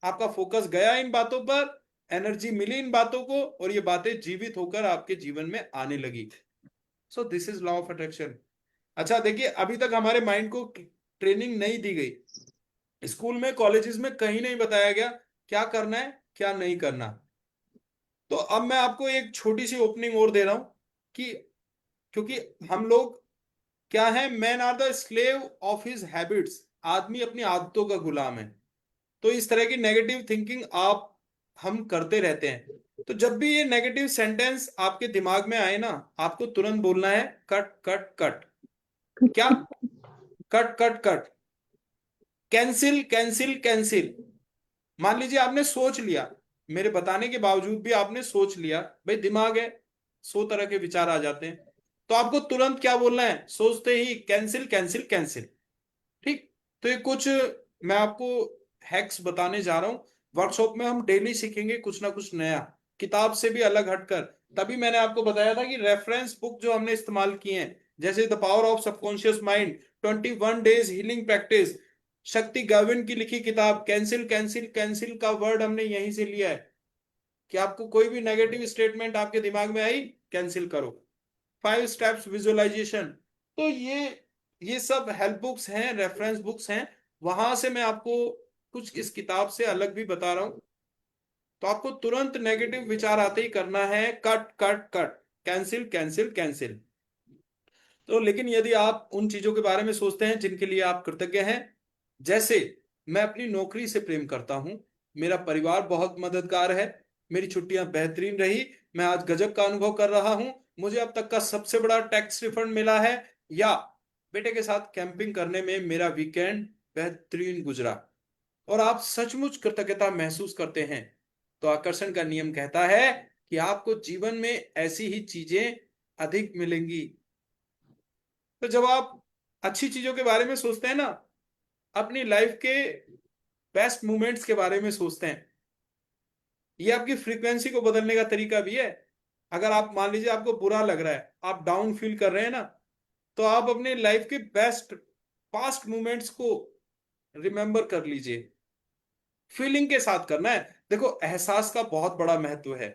आपका फोकस गया इन बातों पर, एनर्जी मिली इन बातों को, और ये बातें जीवित होकर आपके जीवन में आने लगी। So this is law of attraction. अच्छा देखिए, अभी तक हमारे माइंड को ट्रेनिंग नहीं दी गई। स्कूल में, कॉलेजेस में कहीं नहीं बताया गया क्या करना है क्या नहीं करना। तो अब मैं आपको एक छोटी सी ओपनिंग और दे रहा हूं कि, क्योंकि हम लोग क्या है, man are the slave of his habits. आदमी अपनी आदतों का गुलाम है। तो इस तरह की नेगेटिव थिंकिंग आप हम करते रहते हैं। तो जब भी ये नेगेटिव सेंटेंस आपके दिमाग में आए ना, आपको तुरंत बोलना है कट कट कट। क्या? Cut cut cut, cancel cancel cancel. मान लीजिए आपने सोच लिया, मेरे बताने के बावजूद भी आपने सोच लिया, भाई दिमाग है, 100 तरह के विचार आ जाते हैं, तो आपको तुरंत क्या बोलना है, सोचते ही कैंसिल कैंसिल कैंसिल। ठीक। तो ये कुछ मैं आपको हैक्स बताने जा रहा हूं। वर्कशॉप में हम डेली सीखेंगे कुछ ना कुछ नया, किताब से भी अलग हटकर। तभी मैंने आपको बताया था कि रेफरेंस बुक जो हमने इस्तेमाल किए हैं, जैसे the power of subconscious mind, 21 days healing practice, शक्ति गाविन की लिखी किताब, कैंसिल कैंसिल कैंसिल का वर्ड हमने यहीं से लिया है कि आपको कोई भी नेगेटिव स्टेटमेंट आपके दिमाग में आई, कैंसिल करो। 5 स्टेप्स विजुअलाइजेशन। तो ये सब हेल्प बुक्स हैं, रेफरेंस बुक्स हैं, वहां से मैं आपको कुछ इस किताब से अलग भी बता रहा हूं। तो आपको तुरंत नेगेटिव विचार आते ही करना है cut cut cut, cancel cancel cancel. तो लेकिन यदि आप उन चीजों के बारे में सोचते हैं जिनके लिए आप कृतज्ञ हैं, जैसे मैं अपनी नौकरी से प्रेम करता हूं, मेरा परिवार बहुत मददगार है, मेरी छुट्टियां बेहतरीन रही, मैं आज गजब का अनुभव कर रहा हूं, मुझे अब तक का सबसे बड़ा टैक्स रिफंड मिला है, या बेटे के साथ कैंपिंग करने में मेरा वीकेंड बेहतरीन गुजरा, और आप सचमुच कृतज्ञता महसूस करते हैं, तो आकर्षण का नियम कहता है कि आपको जीवन में ऐसी ही चीजें अधिक मिलेंगी। तो जब आप अच्छी चीजों के बारे में सोचते हैं ना, अपनी लाइफ के बेस्ट मोमेंट्स के बारे में सोचते हैं, ये आपकी फ्रीक्वेंसी को बदलने का तरीका भी है। अगर आप मान लीजिए आपको बुरा लग रहा है, आप डाउन फील कर रहे हैं ना, तो आप अपने लाइफ के बेस्ट पास्ट मोमेंट्स को रिमेंबर कर लीजिए। फीलिंग के साथ करना है। देखो, एहसास का बहुत बड़ा महत्व है।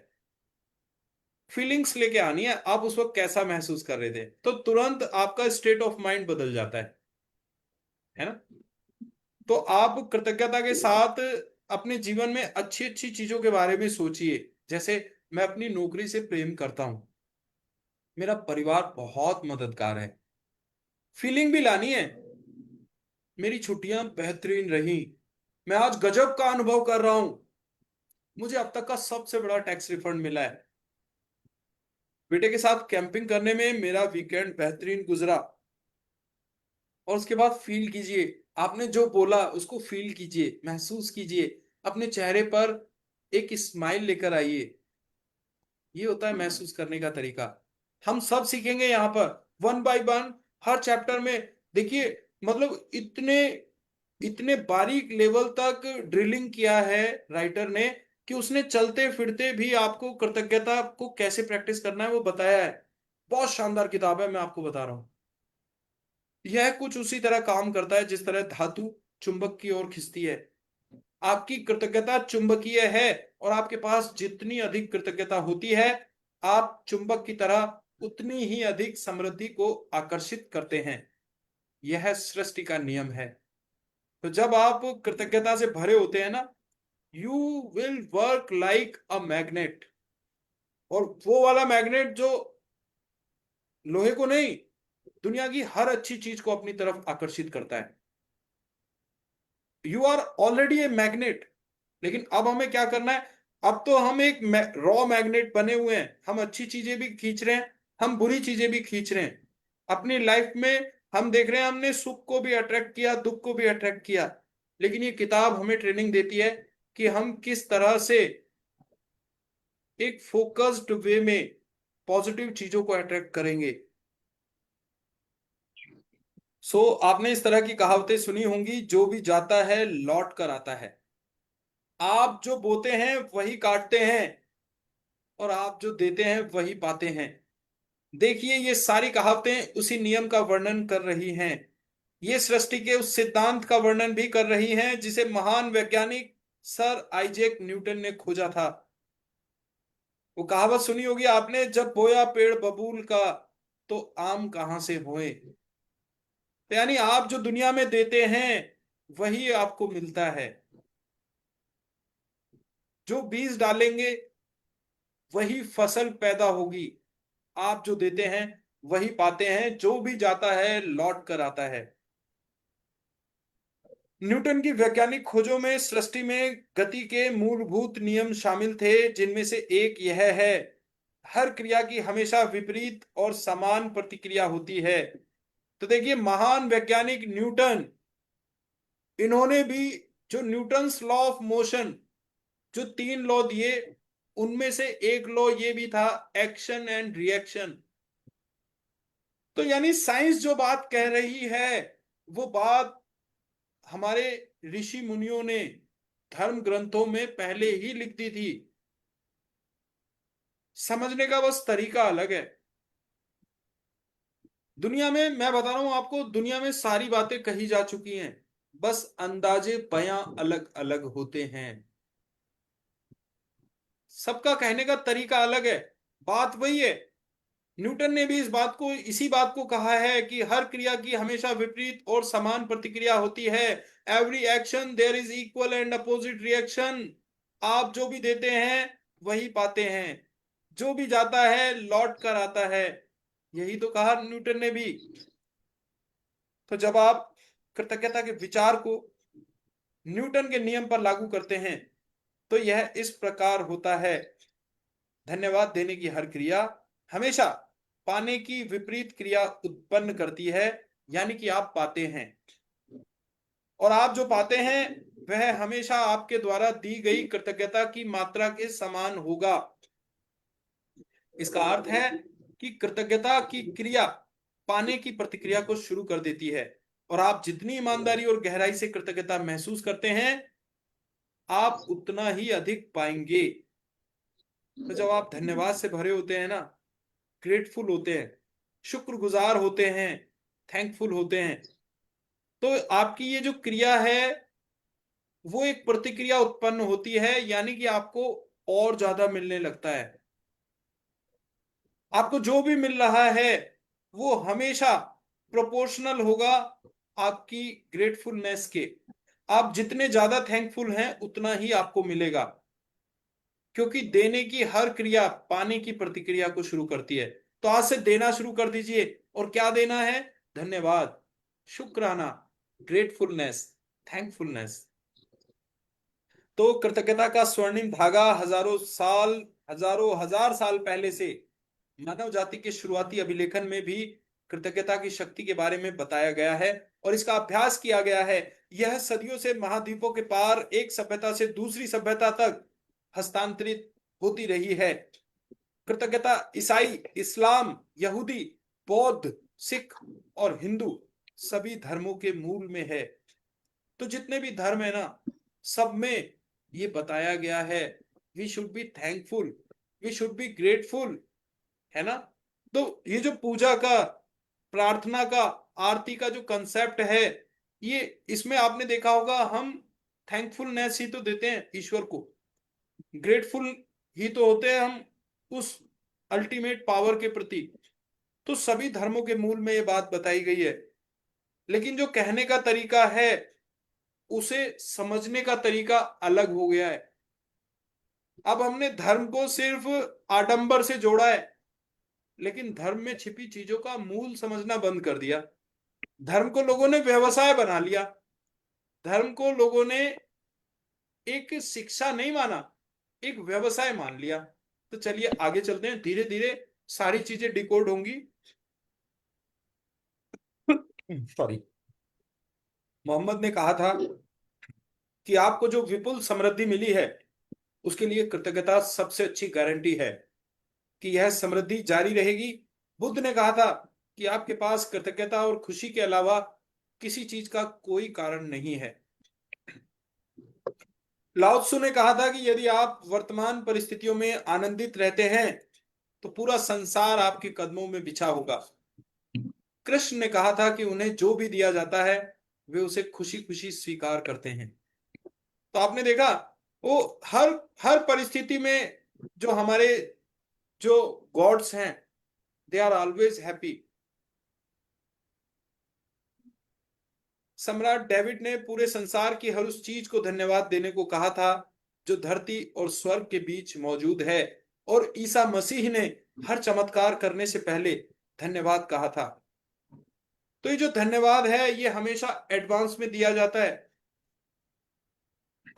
फीलिंग्स लेके आनी है, आप उस वक्त कैसा महसूस कर रहे थे, तो तुरंत आपका स्टेट ऑफ माइंड बदल जाता है ना। तो आप कृतज्ञता के साथ अपने जीवन में अच्छी अच्छी चीजों के बारे में सोचिए। जैसे मैं अपनी नौकरी से प्रेम करता हूं, मेरा परिवार बहुत मददगार है। फीलिंग भी लानी है, मेरी छुट्टियां बेहतरीन रही, मैं आज गजब का अनुभव कर रहा हूं, मुझे अब तक का सबसे बड़ा टैक्स रिफंड मिला है, बेटे के साथ कैंपिंग करने में मेरा वीकेंड बेहतरीन गुजरा। और उसके बाद फील कीजिए, आपने जो बोला उसको फील कीजिए, महसूस कीजिए, अपने चेहरे पर एक स्माइल लेकर आइए। ये होता है महसूस करने का तरीका। हम सब सीखेंगे यहाँ पर, one by one, her chapter में। देखिए, मतलब इतने इतने बारीक लेवल तक ड्रिलिंग किया है राइटर ने, कि उसने चलते फिरते भी आपको कृतज्ञता को कैसे प्रैक्टिस करना है वो बताया है। बहुत शानदार किताब है, मैं आपको बता रहा हूं। यह कुछ उसी तरह काम करता है जिस तरह धातु चुंबक की ओर खींचती है। आपकी कृतज्ञता चुंबकीय है, और आपके पास जितनी अधिक कृतज्ञता होती है, आप चुंबक की तरह उतनी ही अधिक समृद्धि को आकर्षित करते हैं। यह सृष्टि का नियम है। तो जब आप कृतज्ञता से भरे होते हैं ना, you will work like a magnet. और वो वाला मैग्नेट जो लोहे को नहीं, दुनिया की हर अच्छी चीज को अपनी तरफ आकर्षित करता है। You are already a magnet. लेकिन अब हमें क्या करना है? अब तो हम एक रॉ मैग्नेट बने हुए हैं, हम अच्छी चीजें भी खींच रहे हैं, हम बुरी चीजें भी खींच रहे हैं अपनी लाइफ में। हम देख रहे हैं, हमने सुख को भी अट्रैक्ट किया, दुख को भी अट्रैक्ट किया। लेकिन ये किताब हमें ट्रेनिंग देती है कि हम किस तरह से एक फोकस्ड वे में पॉजिटिव चीजों को अट्रैक्ट करेंगे। आपने इस तरह की कहावतें सुनी होंगी, जो भी जाता है लौट कर आता है। आप जो बोते हैं वही काटते हैं, और आप जो देते हैं वही पाते हैं। देखिए, ये सारी कहावतें उसी नियम का वर्णन कर रही हैं। ये सृष्टि के उस सिद्धांत का वर्णन भी कर रही हैं जिसे महान वैज्ञानिक सर आइजैक न्यूटन ने खोजा था। वो कहावत सुनी होगी आपने, जब बोया पेड़ बबूल का, तो आम कहां से होए। तो यानी आप जो दुनिया में देते हैं वही आपको मिलता है। जो बीज डालेंगे वही फसल पैदा होगी। आप जो देते हैं वही पाते हैं, जो भी जाता है लौट कर आता है। न्यूटन की वैज्ञानिक खोजों में सृष्टि में गति के मूलभूत नियम शामिल थे, जिनमें से एक यह है, हर क्रिया की हमेशा विपरीत और समान प्रतिक्रिया होती है। तो देखिए, महान वैज्ञानिक न्यूटन, इन्होंने भी जो न्यूटन्स लॉ ऑफ मोशन, जो 3 लॉ दिए, उनमें से एक लॉ ये भी था, एक्शन एंड रिएक्शन। तो यानी साइंस जो बात कह रही है, वो बात हमारे ऋषि मुनियों ने धर्म ग्रंथों में पहले ही लिख दी थी। समझने का बस तरीका अलग है। दुनिया में, मैं बता रहा हूं आपको, दुनिया में सारी बातें कही जा चुकी हैं, बस अंदाजे बयां अलग अलग होते हैं। सबका कहने का तरीका अलग है, बात वही है। न्यूटन ने भी इसी बात को कहा है कि हर क्रिया की हमेशा विपरीत और समान प्रतिक्रिया होती है। Every action there is equal and opposite reaction. आप जो भी देते हैं वही पाते हैं, जो भी जाता है लौट कर आता है। यही तो कहा न्यूटन ने भी। तो जब आप कृतज्ञता के विचार को न्यूटन के नियम पर लागू करते हैं, तो यह इस प्रकार होता है। धन्यवाद देने की हर क्रिया हमेशा पाने की विपरीत क्रिया उत्पन्न करती है, यानी कि आप पाते हैं, और आप जो पाते हैं वह हमेशा आपके द्वारा दी गई कृतज्ञता की मात्रा के समान होगा। इसका अर्थ है कि कृतज्ञता की क्रिया पाने की प्रतिक्रिया को शुरू कर देती है, और आप जितनी ईमानदारी और गहराई से कृतज्ञता महसूस करते हैं, आप उतना ही अधिक पाएंगे। तो जब आप धन्यवाद से भरे होते हैं ना, ग्रेटफुल होते हैं, शुक्रगुजार होते हैं, थैंकफुल होते हैं, तो आपकी ये जो क्रिया है वो एक प्रतिक्रिया उत्पन्न होती है, यानी कि आपको और ज्यादा मिलने लगता है। आपको जो भी मिल रहा है वो हमेशा प्रोपोर्शनल होगा आपकी ग्रेटफुलनेस के। आप जितने ज्यादा थैंकफुल हैं उतना ही आपको मिलेगा, क्योंकि देने की हर क्रिया पाने की प्रतिक्रिया को शुरू करती है। तो आज से देना शुरू कर दीजिए। और क्या देना है? धन्यवाद, शुक्राना, ग्रेटफुलनेस, थैंकफुलनेस। तो कृतज्ञता का स्वर्णिम धागा हजारों हजार साल पहले से मानव जाति के शुरुआती अभिलेखन में भी कृतज्ञता की शक्ति के बारे में बताया गया है और इसका अभ्यास किया गया है। यह सदियों से महाद्वीपों के पार एक सभ्यता से दूसरी सभ्यता तक हस्तांतरित होती रही है। कृतज्ञता ईसाई, इस्लाम, यहूदी, बौद्ध, सिख और हिंदू सभी धर्मों के मूल में है। तो जितने भी धर्म है ना, सब में ये बताया गया है, we should be thankful, we should be grateful, है ना। तो ये जो पूजा का, प्रार्थना का, आरती का जो कंसेप्ट है, ये इसमें आपने देखा होगा हम थैंकफुलनेस ही तो देते हैं ईश्वर को, ग्रेटफुल ही तो होते हैं हम उस अल्टीमेट पावर के प्रति। तो सभी धर्मों के मूल में ये बात बताई गई है, लेकिन जो कहने का तरीका है, उसे समझने का तरीका अलग हो गया है। अब हमने धर्म को सिर्फ आडंबर से जोड़ा है, लेकिन धर्म में छिपी चीजों का मूल समझना बंद कर दिया। धर्म को लोगों ने व्यवसाय बना लिया, धर्म को लोगों ने एक शिक्षा नहीं माना, एक व्यवसाय मान लिया। तो चलिए आगे चलते हैं, धीरे धीरे सारी चीजें डिकोड होंगी। सॉरी। मोहम्मद ने कहा था कि आपको जो विपुल समृद्धि मिली है उसके लिए कृतज्ञता सबसे अच्छी गारंटी है कि यह समृद्धि जारी रहेगी। बुद्ध ने कहा था कि आपके पास कृतज्ञता और खुशी के अलावा किसी चीज का कोई कारण नहीं है। लाओ त्सु ने कहा था कि यदि आप वर्तमान परिस्थितियों में आनंदित रहते हैं तो पूरा संसार आपके कदमों में बिछा होगा। कृष्ण ने कहा था कि उन्हें जो भी दिया जाता है वे उसे खुशी खुशी स्वीकार करते हैं। तो आपने देखा, वो हर हर परिस्थिति में जो हमारे जो गॉड्स हैं, दे आर ऑलवेज हैप्पी। सम्राट डेविड ने पूरे संसार की हर उस चीज को धन्यवाद देने को कहा था जो धरती और स्वर्ग के बीच मौजूद है, और ईसा मसीह ने हर चमत्कार करने से पहले धन्यवाद कहा था। तो ये जो धन्यवाद है ये हमेशा एडवांस में दिया जाता है,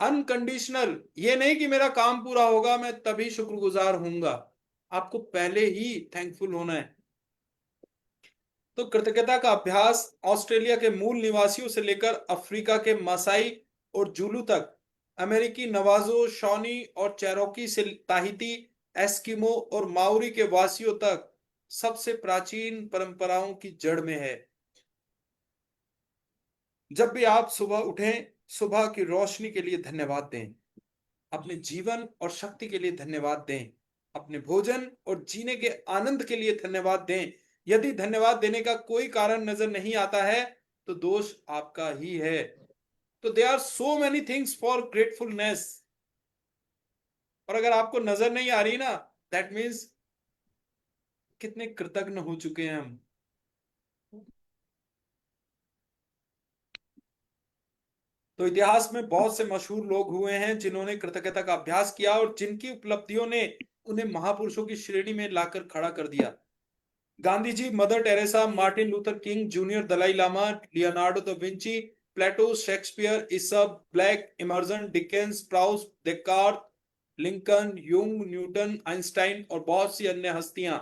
अनकंडीशनल। ये नहीं कि मेरा काम पूरा होगा मैं तभी शुक्रगुजार होऊंगा, आपको पहले ही थैंकफुल होना है। तो कृतज्ञता का अभ्यास ऑस्ट्रेलिया के मूल निवासियों से लेकर अफ्रीका के मासाई और जूलू तक, अमेरिकी नवाजो, शॉनी और चेरोकी से ताहिती, एस्किमो और माउरी के वासियों तक सबसे प्राचीन परंपराओं की जड़ में है। जब भी आप सुबह उठें, सुबह की रोशनी के लिए धन्यवाद दें, अपने जीवन और शक्ति के लिए धन्यवाद दें, अपने भोजन और जीने के आनंद के लिए धन्यवाद दें। यदि धन्यवाद देने का कोई कारण नजर नहीं आता है तो दोष आपका ही है। तो there are so many things for gratefulness, और अगर आपको नजर नहीं आ रही ना, दैट मीन्स कितने कृतज्ञ हो चुके हैं हम। तो इतिहास में बहुत से मशहूर लोग हुए हैं जिन्होंने कृतज्ञता का अभ्यास किया और जिनकी उपलब्धियों ने उन्हें महापुरुषों की श्रेणी में लाकर खड़ा कर दिया। Gandhi ji, Mother Teresa, Martin Luther King Junior, Dalai Lama, Leonardo da Vinci, Plato, Shakespeare, Aesop, Blake, Emerson, Dickens, Proust, Descartes, Lincoln, Jung, Newton, Einstein और बहुत सी अन्य हस्तियां।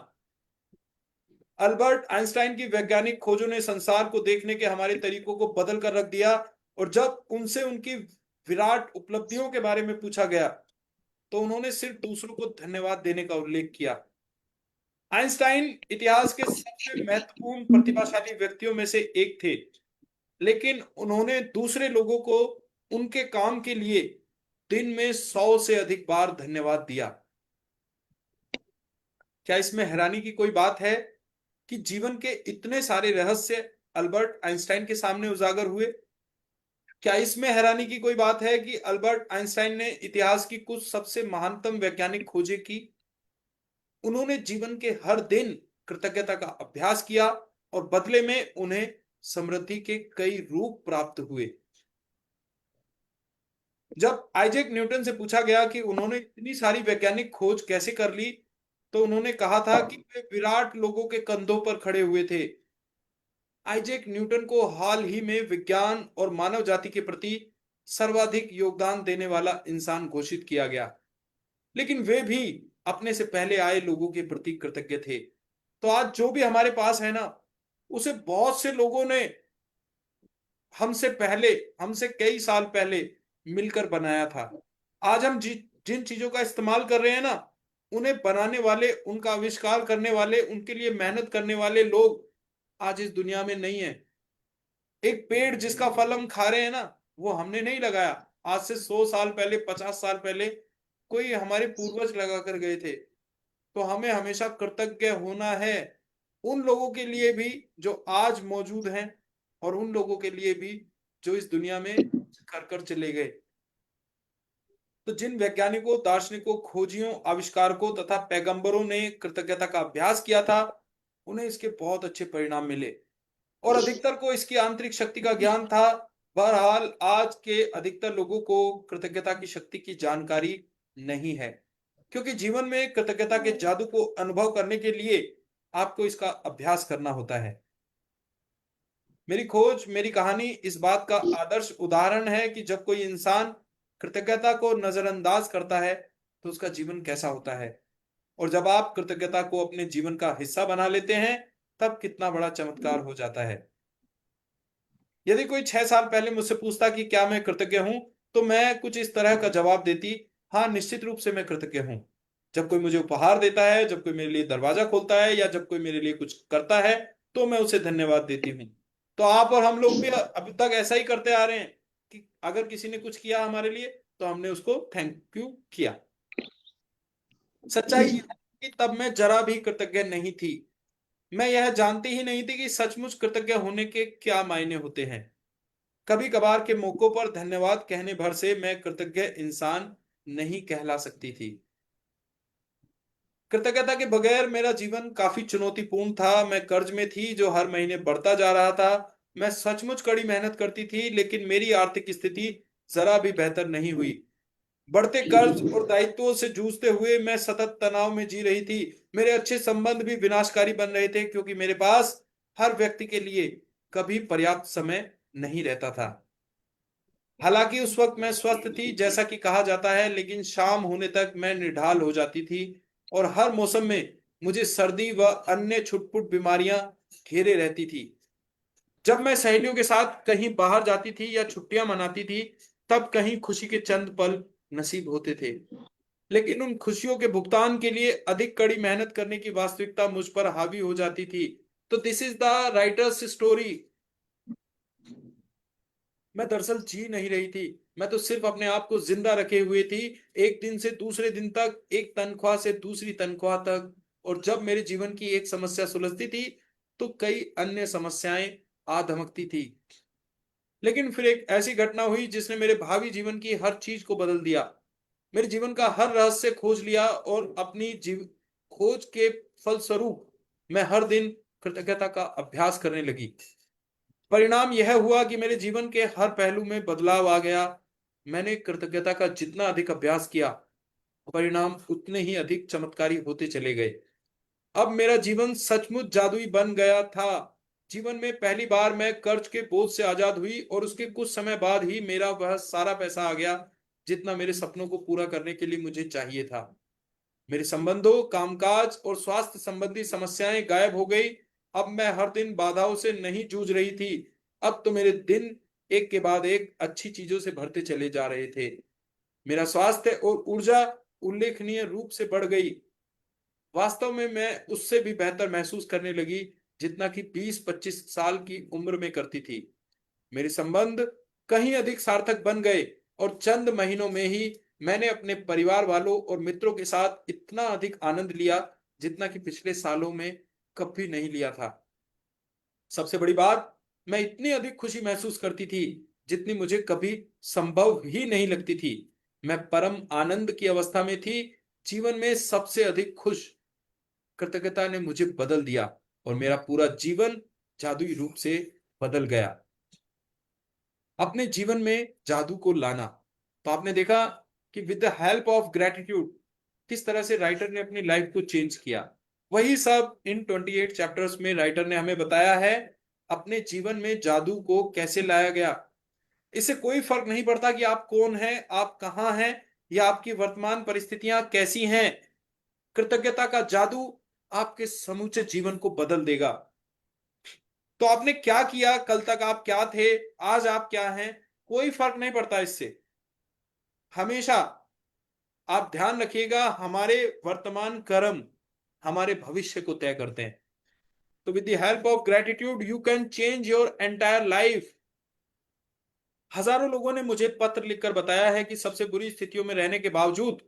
अल्बर्ट आइंस्टाइन की वैज्ञानिक खोजों ने संसार को देखने के हमारे तरीकों को बदल कर रख दिया, और जब उनसे उनकी विराट उपलब्धियों के बारे में पूछा गया तो उन्होंने सिर्फ दूसरों को धन्यवाद देने का उल्लेख किया। आइंस्टाइन इतिहास के सबसे महत्वपूर्ण प्रतिभाशाली व्यक्तियों में से एक थे, लेकिन उन्होंने दूसरे लोगों को उनके काम के लिए दिन में 100 से अधिक बार धन्यवाद दिया। क्या इसमें हैरानी की कोई बात है कि जीवन के इतने सारे रहस्य अल्बर्ट आइंस्टाइन के सामने उजागर हुए? क्या इसमें हैरानी की कोई बात है कि अल्बर्ट आइंस्टाइन ने इतिहास की कुछ सबसे महानतम वैज्ञानिक खोजें की? उन्होंने जीवन के हर दिन कृतज्ञता का अभ्यास किया और बदले में उन्हें समृद्धि के कई रूप प्राप्त हुए। जब आइजैक न्यूटन से पूछा गया कि उन्होंने इतनी सारी वैज्ञानिक खोज कैसे कर ली, तो उन्होंने कहा था कि वे विराट लोगों के कंधों पर खड़े हुए थे। आइजैक न्यूटन को हाल ही में विज्ञान और मानव जाति के प्रति सर्वाधिक योगदान देने वाला इंसान घोषित किया गया, लेकिन वे भी अपने से पहले आए लोगों के प्रति कृतज्ञ थे। तो आज जो भी हमारे पास है ना, उसे बहुत से लोगों ने हमसे पहले, हमसे कई साल पहले मिलकर बनाया था। आज हम जिन चीजों का इस्तेमाल कर रहे हैं ना, उन्हें बनाने वाले, उनका आविष्कार करने वाले, उनके लिए मेहनत करने वाले लोग आज इस दुनिया में नहीं है। एक पेड़ जिसका फल हम खा रहे हैं ना, वो हमने नहीं लगाया। आज से 100 साल पहले, 50 साल पहले कोई हमारे पूर्वज लगा कर गए थे। तो हमें हमेशा कृतज्ञ होना है उन लोगों के लिए भी जो आज मौजूद हैं, और उन लोगों के लिए भी जो इस दुनिया में कर कर चले गए। तो जिन वैज्ञानिकों, दार्शनिकों, खोजियों, आविष्कारकों तथा पैगंबरों ने कृतज्ञता का अभ्यास किया था, उन्हें इसके बहुत अच्छे परिणाम मिले, और अधिकतर को इसकी आंतरिक शक्ति का ज्ञान था। बहरहाल आज के अधिकतर लोगों को कृतज्ञता की शक्ति की जानकारी नहीं है, क्योंकि जीवन में कृतज्ञता के जादू को अनुभव करने के लिए आपको इसका अभ्यास करना होता है। मेरी खोज, मेरी कहानी इस बात का आदर्श उदाहरण है कि जब कोई इंसान कृतज्ञता को नजरअंदाज करता है तो उसका जीवन कैसा होता है, और जब आप कृतज्ञता को अपने जीवन का हिस्सा बना लेते हैं तब कितना बड़ा चमत्कार हो जाता है। यदि कोई 6 साल पहले मुझसे पूछता कि क्या मैं कृतज्ञ हूं, तो मैं कुछ इस तरह का जवाब देती: हाँ, निश्चित रूप से मैं कृतज्ञ हूं। जब कोई मुझे उपहार देता है, जब कोई मेरे लिए दरवाजा खोलता है, या जब कोई मेरे लिए कुछ करता है, तो मैं उसे धन्यवाद देती हूँ। तो आप और हम लोग भी अभी तक ऐसा ही करते आ रहे हैं कि अगर किसी ने कुछ किया हमारे लिए तो हमने उसको थैंक यू किया। सच्चाई यह है कि तब मैं जरा भी कृतज्ञ नहीं थी। मैं यह जानती ही नहीं थी कि सचमुच कृतज्ञ होने के क्या मायने होते हैं। कभी कभार के मौकों पर धन्यवाद कहने भर से मैं कृतज्ञ इंसान नहीं कहला सकती थी। कृतज्ञता के बगैर मेरा जीवन काफी चुनौतीपूर्ण था। मैं कर्ज में थी जो हर महीने बढ़ता जा रहा था। मैं सचमुच कड़ी मेहनत करती थी, लेकिन मेरी आर्थिक स्थिति जरा भी बेहतर नहीं हुई। बढ़ते कर्ज और दायित्वों से जूझते हुए मैं सतत तनाव में जी रही थी। मेरे अच्छे संबंध भी विनाशकारी बन रहे थे, क्योंकि मेरे पास हर व्यक्ति के लिए कभी पर्याप्त समय नहीं रहता था। हालांकि उस वक्त मैं स्वस्थ थी, जैसा कि कहा जाता है, लेकिन शाम होने तक मैं निढाल हो जाती थी, और हर मौसम में मुझे सर्दी व अन्य छुटपुट बीमारियां घेरे रहती थी। जब मैं सहेलियों के साथ कहीं बाहर जाती थी या छुट्टियां मनाती थी, तब कहीं खुशी के चंद पल नसीब होते थे, लेकिन उन खुशियों के भुगतान के लिए अधिक कड़ी मेहनत करने की वास्तविकता मुझ पर हावी हो जाती थी। तो this is the writers story. मैं दरअसल जी नहीं रही थी, मैं तो सिर्फ अपने आप को जिंदा रखे हुए थी, एक दिन से दूसरे दिन तक, एक तनख्वाह से दूसरी तनख्वाह तक। और जब मेरे जीवन की एक समस्या सुलझती थी तो कई अन्य समस्याएं आ धमकती थी। लेकिन फिर एक ऐसी घटना हुई जिसने मेरे भावी जीवन की हर चीज को बदल दिया। मेरे जीवन का हर रहस्य खोज लिया, और अपनी खोज के फलस्वरूप मैं हर दिन कृतज्ञता का अभ्यास करने लगी। परिणाम यह हुआ कि मेरे जीवन के हर पहलू में बदलाव आ गया। मैंने कृतज्ञता का जितना अधिक अभ्यास किया, परिणाम उतने ही अधिक चमत्कारी होते चले गए। अब मेरा जीवन सचमुच जादुई बन गया था। जीवन में पहली बार मैं कर्ज के बोझ से आजाद हुई, और उसके कुछ समय बाद ही मेरा वह सारा पैसा आ गया जितना मेरे सपनों को पूरा करने के लिए मुझे चाहिए था। मेरे संबंधों, कामकाज और स्वास्थ्य संबंधी समस्याएं गायब हो गई। अब मैं हर दिन बाधाओं से नहीं जूझ रही थी। अब तो मेरे दिन एक के बाद एक अच्छी चीजों से भरते चले जा रहे थे। मेरा स्वास्थ्य और ऊर्जा उल्लेखनीय रूप से बढ़ गई। वास्तव में मैं उससे भी बेहतर महसूस करने लगी जितना कि 20-25 साल की उम्र में करती थी। मेरे संबंध कहीं अधिक सार्थक बन गए, और चंद महीनों में ही मैंने अपने परिवार वालों और मित्रों के साथ इतना अधिक आनंद लिया जितना कि पिछले सालों में कभी नहीं लिया था। सबसे बड़ी बात, मैं इतनी अधिक खुशी महसूस करती थी जितनी मुझे कभी संभव ही नहीं लगती थी। मैं परम आनंद की अवस्था में थी, जीवन में सबसे अधिक खुश। कृतज्ञता ने मुझे बदल दिया, और मेरा पूरा जीवन जादुई रूप से बदल गया। अपने जीवन में जादू को लाना। तो आपने देखा कि with the help of gratitude, किस तरह से राइटर ने अपनी लाइफ को चेंज किया, वही सब इन 28 चैप्टर्स में राइटर ने हमें बताया है। अपने जीवन में जादू को कैसे लाया गया। इससे कोई फर्क नहीं पड़ता कि आप कौन हैं, आप कहाँ हैं, या आपकी वर्तमान परिस्थितियां कैसी हैं। कृतज्ञता का जादू आपके समूचे जीवन को बदल देगा। तो आपने क्या किया, कल तक आप क्या थे, आज आप क्या हैं, कोई फर्क नहीं पड़ता इससे। हमेशा आप ध्यान रखिएगा, हमारे वर्तमान कर्म हमारे भविष्य को तय करते हैं। तो with the help of gratitude you can change your entire life. हजारों लोगों ने मुझे पत्र लिखकर बताया है कि सबसे बुरी स्थितियों में रहने के बावजूद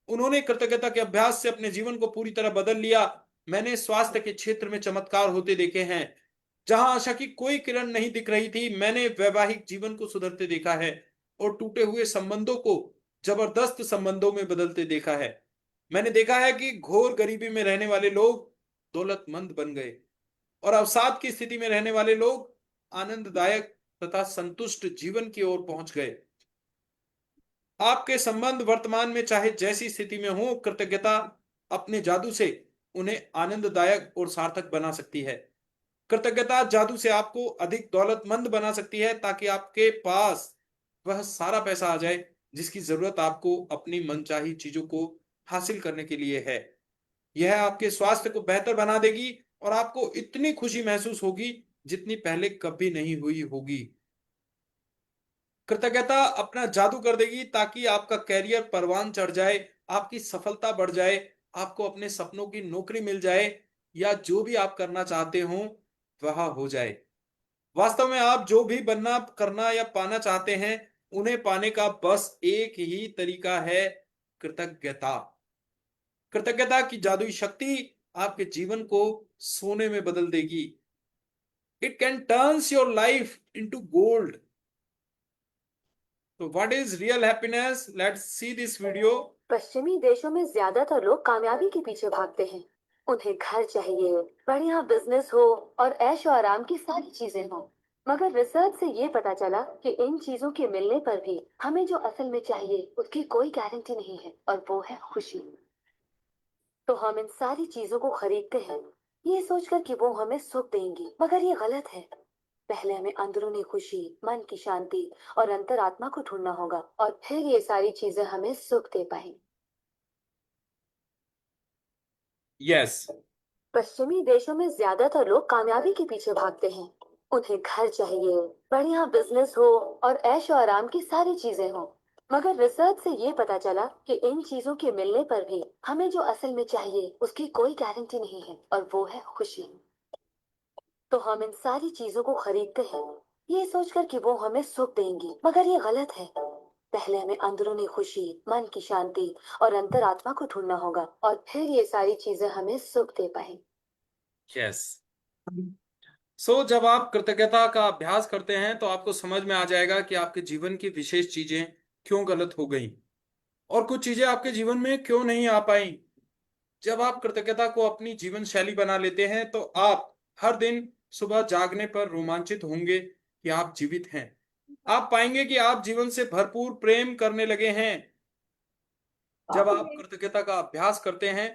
उन्होंने कृतज्ञता के अभ्यास से अपने जीवन को पूरी तरह बदल लिया। मैंने स्वास्थ्य के क्षेत्र में चमत्कार होते देखे हैं। जहां आशा की कोई किरण नहीं दिख रही थी, मैंने वैवाहिक जीवन को सुधरते देखा है और टूटे हुए संबंधों को जबरदस्त संबंधों में बदलते देखा है। मैंने देखा है कि घोर गरीबी में रहने वाले लोग दौलतमंद बन गए और अवसाद की स्थिति में रहने वाले लोग आनंददायक तथा संतुष्ट जीवन की ओर पहुंच गए। आपके संबंध वर्तमान में चाहे जैसी स्थिति में हो, कृतज्ञता अपने जादू से उन्हें आनंददायक और सार्थक बना सकती है। कृतज्ञता जादू से आपको अधिक दौलतमंद बना सकती है, ताकि आपके पास वह सारा पैसा आ जाए जिसकी जरूरत आपको अपनी मनचाही चीजों को हासिल करने के लिए है। यह आपके स्वास्थ्य को बेहतर बना देगी और आपको इतनी खुशी महसूस होगी जितनी पहले कभी नहीं हुई होगी। कृतज्ञता अपना जादू कर देगी ताकि आपका कैरियर परवान चढ़ जाए, आपकी सफलता बढ़ जाए, आपको अपने सपनों की नौकरी मिल जाए, या जो भी आप करना चाहते हो वह हो जाए। वास्तव में आप जो भी बनना, करना या पाना चाहते हैं, उन्हें पाने का बस एक ही तरीका है, कृतज्ञता। कृतज्ञता की जादुई शक्ति आपके जीवन को सोने में बदल देगी। It can turns your life into gold. तो what is real happiness? Let's see this video. पश्चिमी देशों में ज्यादातर लोग कामयाबी के पीछे भागते हैं। उन्हें घर चाहिए, बढ़िया बिजनेस हो और ऐशो आराम की सारी चीजें हो। मगर रिसर्च से ये पता चला कि इन चीजों के मिलने पर भी हमें जो असल में चाहिए उसकी कोई गारंटी नहीं है, और वो है खुशी। तो हम इन सारी चीजों को खरीदते हैं ये सोचकर कि वो हमें सुख देंगी, मगर ये गलत है। पहले हमें अंदरूनी खुशी, मन की शांति और अंतरात्मा को ढूंढना होगा, और फिर ये सारी चीजें हमें सुख दे पाएंगी। यस। पश्चिमी देशों में ज्यादातर लोग कामयाबी के पीछे भागते हैं। उन्हें घर चाहिए, बढ़िया बिजनेस हो और ऐशो आराम की सारी चीजें हो। मगर रिसर्च से ये पता चला कि इन चीजों के मिलने पर भी हमें जो असल में चाहिए उसकी कोई गारंटी नहीं है, और वो है खुशी। तो हम इन सारी चीजों को खरीदते हैं ये सोचकर कि वो हमें सुख देंगी, मगर ये गलत है। पहले हमें अंदरूनी खुशी, मन की शांति और अंतरात्मा को ढूंढना होगा, और फिर ये सारी चीजें हमें सुख दे पाएंगी। यस। सो जब आप कृतज्ञता का अभ्यास करते हैं तो आपको समझ में आ जाएगा कि आपके जीवन की विशेष चीजें क्यों गलत हो गई और कुछ चीजें आपके जीवन में क्यों नहीं आ पाई। जब आप कृतज्ञता को अपनी जीवन शैली बना लेते हैं तो आप हर दिन सुबह जागने पर रोमांचित होंगे कि आप जीवित हैं। आप पाएंगे कि आप जीवन से भरपूर प्रेम करने लगे हैं। जब आप कृतज्ञता का अभ्यास करते हैं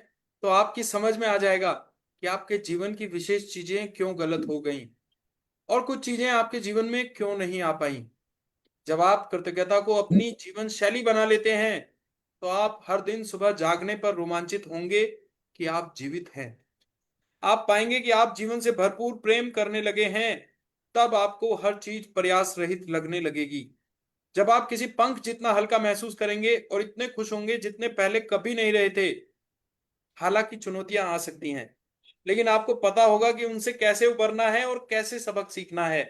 तो आपकी समझ में आ जाएगा कि आपके जीवन की विशेष चीजें क्यों गलत हो गईं और कुछ चीजें आपके जीवन में क्यों नहीं आ पाई। जब आप कृतज्ञता को अपनी जीवन शैली बना लेते हैं तो आप हर दिन सुबह जागने पर रोमांचित होंगे कि आप जीवित हैं। आप पाएंगे कि आप जीवन से भरपूर प्रेम करने लगे हैं। तब आपको हर चीज प्रयास रहित लगने लगेगी। जब आप किसी पंख जितना हल्का महसूस करेंगे और इतने खुश होंगे जितने पहले कभी नहीं रहे थे। हालांकि चुनौतियां आ सकती हैं, लेकिन आपको पता होगा कि उनसे कैसे उबरना है और कैसे सबक सीखना है।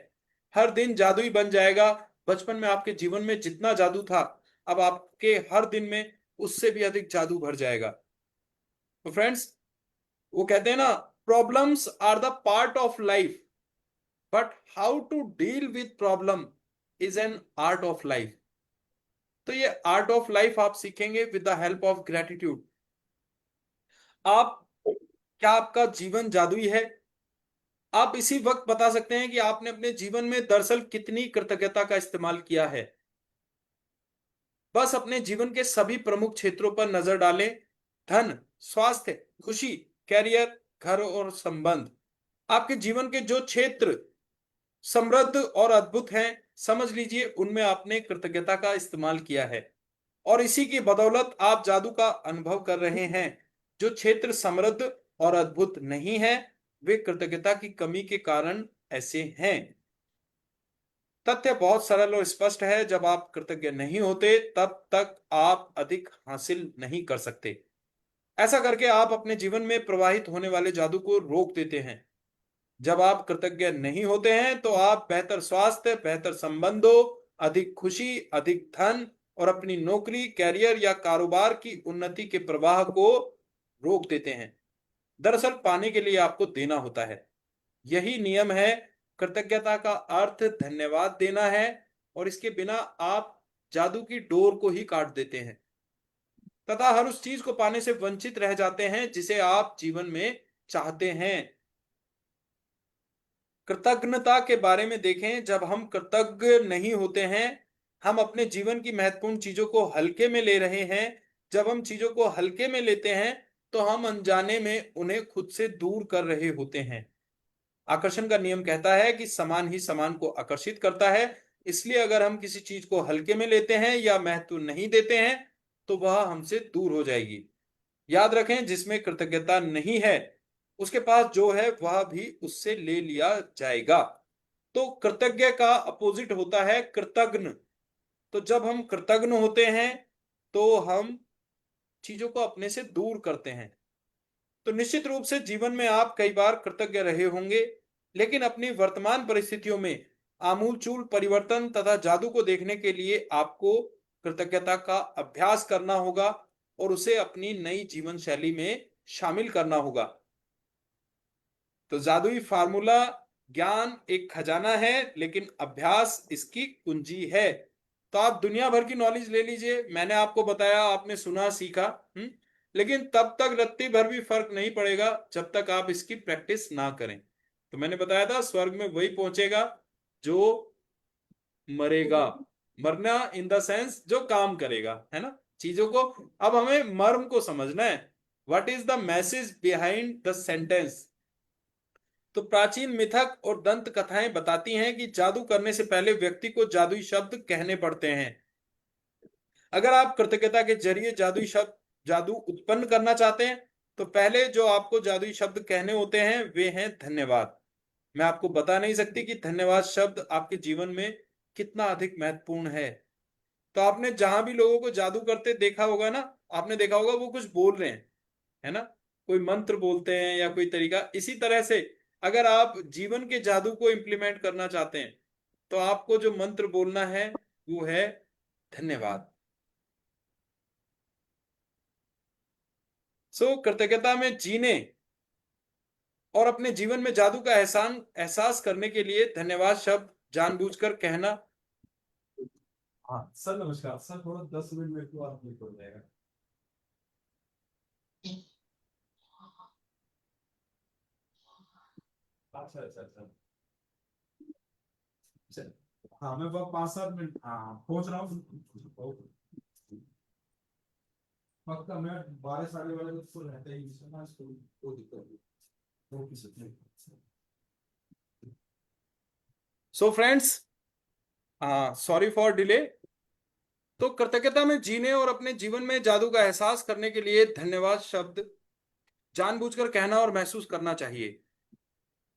हर दिन जादुई बन जाएगा। बचपन में आपके जीवन में जितना जादू था, अब आपके हर दिन में उससे भी अधिक जादू भर जाएगा। तो फ्रेंड्स, वो कहते हैं ना, problems are the part of life, but how to deal with problem is an art of life. तो ये आर्ट ऑफ लाइफ आप सीखेंगे with the help of gratitude. आप, क्या आपका जीवन जादुई है? आप इसी वक्त बता सकते हैं कि आपने अपने जीवन में दरअसल कितनी कृतज्ञता का इस्तेमाल किया है। बस अपने जीवन के सभी प्रमुख क्षेत्रों पर नजर डालें धन, स्वास्थ्य, खुशी, कैरियर, घर और संबंध। आपके जीवन के जो क्षेत्र समृद्ध और अद्भुत हैं, समझ लीजिए उनमें आपने कृतज्ञता का इस्तेमाल किया है और इसी की बदौलत आप जादू का अनुभव कर रहे हैं। जो क्षेत्र समृद्ध और अद्भुत नहीं है, वे कृतज्ञता की कमी के कारण ऐसे हैं। तथ्य बहुत सरल और स्पष्ट है, जब आप कृतज्ञ नहीं होते तब तक आप अधिक हासिल नहीं कर सकते। ऐसा करके आप अपने जीवन में प्रवाहित होने वाले जादू को रोक देते हैं। जब आप कृतज्ञ नहीं होते हैं तो आप बेहतर स्वास्थ्य, बेहतर संबंधों, अधिक खुशी, अधिक धन और अपनी नौकरी, कैरियर या कारोबार की उन्नति के प्रवाह को रोक देते हैं। दरअसल पाने के लिए आपको देना होता है। यही नियम है। कृतज्ञता का अर्थ धन्यवाद देना है और इसके बिना आप जादू की डोर को ही काट देते हैं तथा हर उस चीज को पाने से वंचित रह जाते हैं जिसे आप जीवन में चाहते हैं। कृतज्ञता के बारे में देखें, जब हम कृतज्ञ नहीं होते हैं, हम अपने जीवन की महत्वपूर्ण चीजों को हल्के में ले रहे हैं। जब हम चीजों को हल्के में लेते हैं तो हम अनजाने में उन्हें खुद से दूर कर रहे होते हैं। आकर्षण का नियम कहता है कि समान ही समान को आकर्षित करता है। इसलिए अगर हम किसी चीज को हल्के में लेते हैं या महत्व नहीं देते हैं तो वह हमसे दूर हो जाएगी। याद रखें, जिसमें कृतज्ञता नहीं है उसके पास जो है वह भी उससे ले लिया जाएगा। तो कृतज्ञ का अपोजिट होता है कृतघ्न। तो जब हम कृतघ्न होते हैं तो हम चीजों को अपने से दूर करते हैं। तो निश्चित रूप से जीवन में आप कई बार कृतज्ञ रहे होंगे, लेकिन अपनी वर्तमान परिस्थितियों में आमूलचूल परिवर्तन तथा जादू को देखने के लिए आपको कृतज्ञता का अभ्यास करना होगा और उसे अपनी नई जीवन शैली में शामिल करना होगा। तो जादुई फार्मूला ज्ञान एक खजाना है, लेकिन अभ्यास इसकी कुंजी है। तो आप दुनिया भर की नॉलेज ले लीजिए, मैंने आपको बताया, आपने सुना, सीखा, लेकिन तब तक रत्ती भर भी फर्क नहीं पड़ेगा जब तक आप इसकी प्रैक्टिस ना करें। तो मैंने बताया था, स्वर्ग में वही पहुंचेगा जो मरेगा। मरना इन द सेंस जो काम करेगा, है ना चीजों को। अब हमें मर्म को समझना है। What is the message behind the sentence. तो प्राचीन मिथक और दंत कथाएं बताती हैं कि जादू करने से पहले व्यक्ति को जादुई शब्द कहने पड़ते हैं। अगर आप कृतज्ञता के जरिए जादू उत्पन्न करना चाहते हैं तो पहले जो आपको जादुई शब्द कहने होते हैं वे हैं धन्यवाद। मैं आपको बता नहीं सकती कि धन्यवाद शब्द आपके जीवन में कितना अधिक महत्वपूर्ण है। तो आपने जहां भी लोगों को जादू करते देखा होगा ना, आपने देखा होगा वो कुछ बोल रहे हैं, है ना, कोई मंत्र बोलते हैं या कोई तरीका। इसी तरह से अगर आप जीवन के जादू को इंप्लीमेंट करना चाहते हैं तो आपको जो मंत्र बोलना है वो है धन्यवाद। कृतज्ञता में जीने और अपने जीवन में जादू का एहसास करने के लिए धन्यवाद शब्द जानबूझकर कहना। हाँ सर, नमस्कार सर, थोड़ा 10 मिनट मेरे को आप हो जाएगा। अच्छा अच्छा अच्छा। चल, हाँ मैं 5-7 मिनट हाँ पहुंच रहा हूँ। पक्का मैं 12 साढ़े 12 तो रहता ही इसमें कोई दिक्कत नहीं। Okay sir. So friends, sorry for delay. तो कृतज्ञता में जीने और अपने जीवन में जादू का एहसास करने के लिए धन्यवाद शब्द जानबूझकर कहना और महसूस करना चाहिए।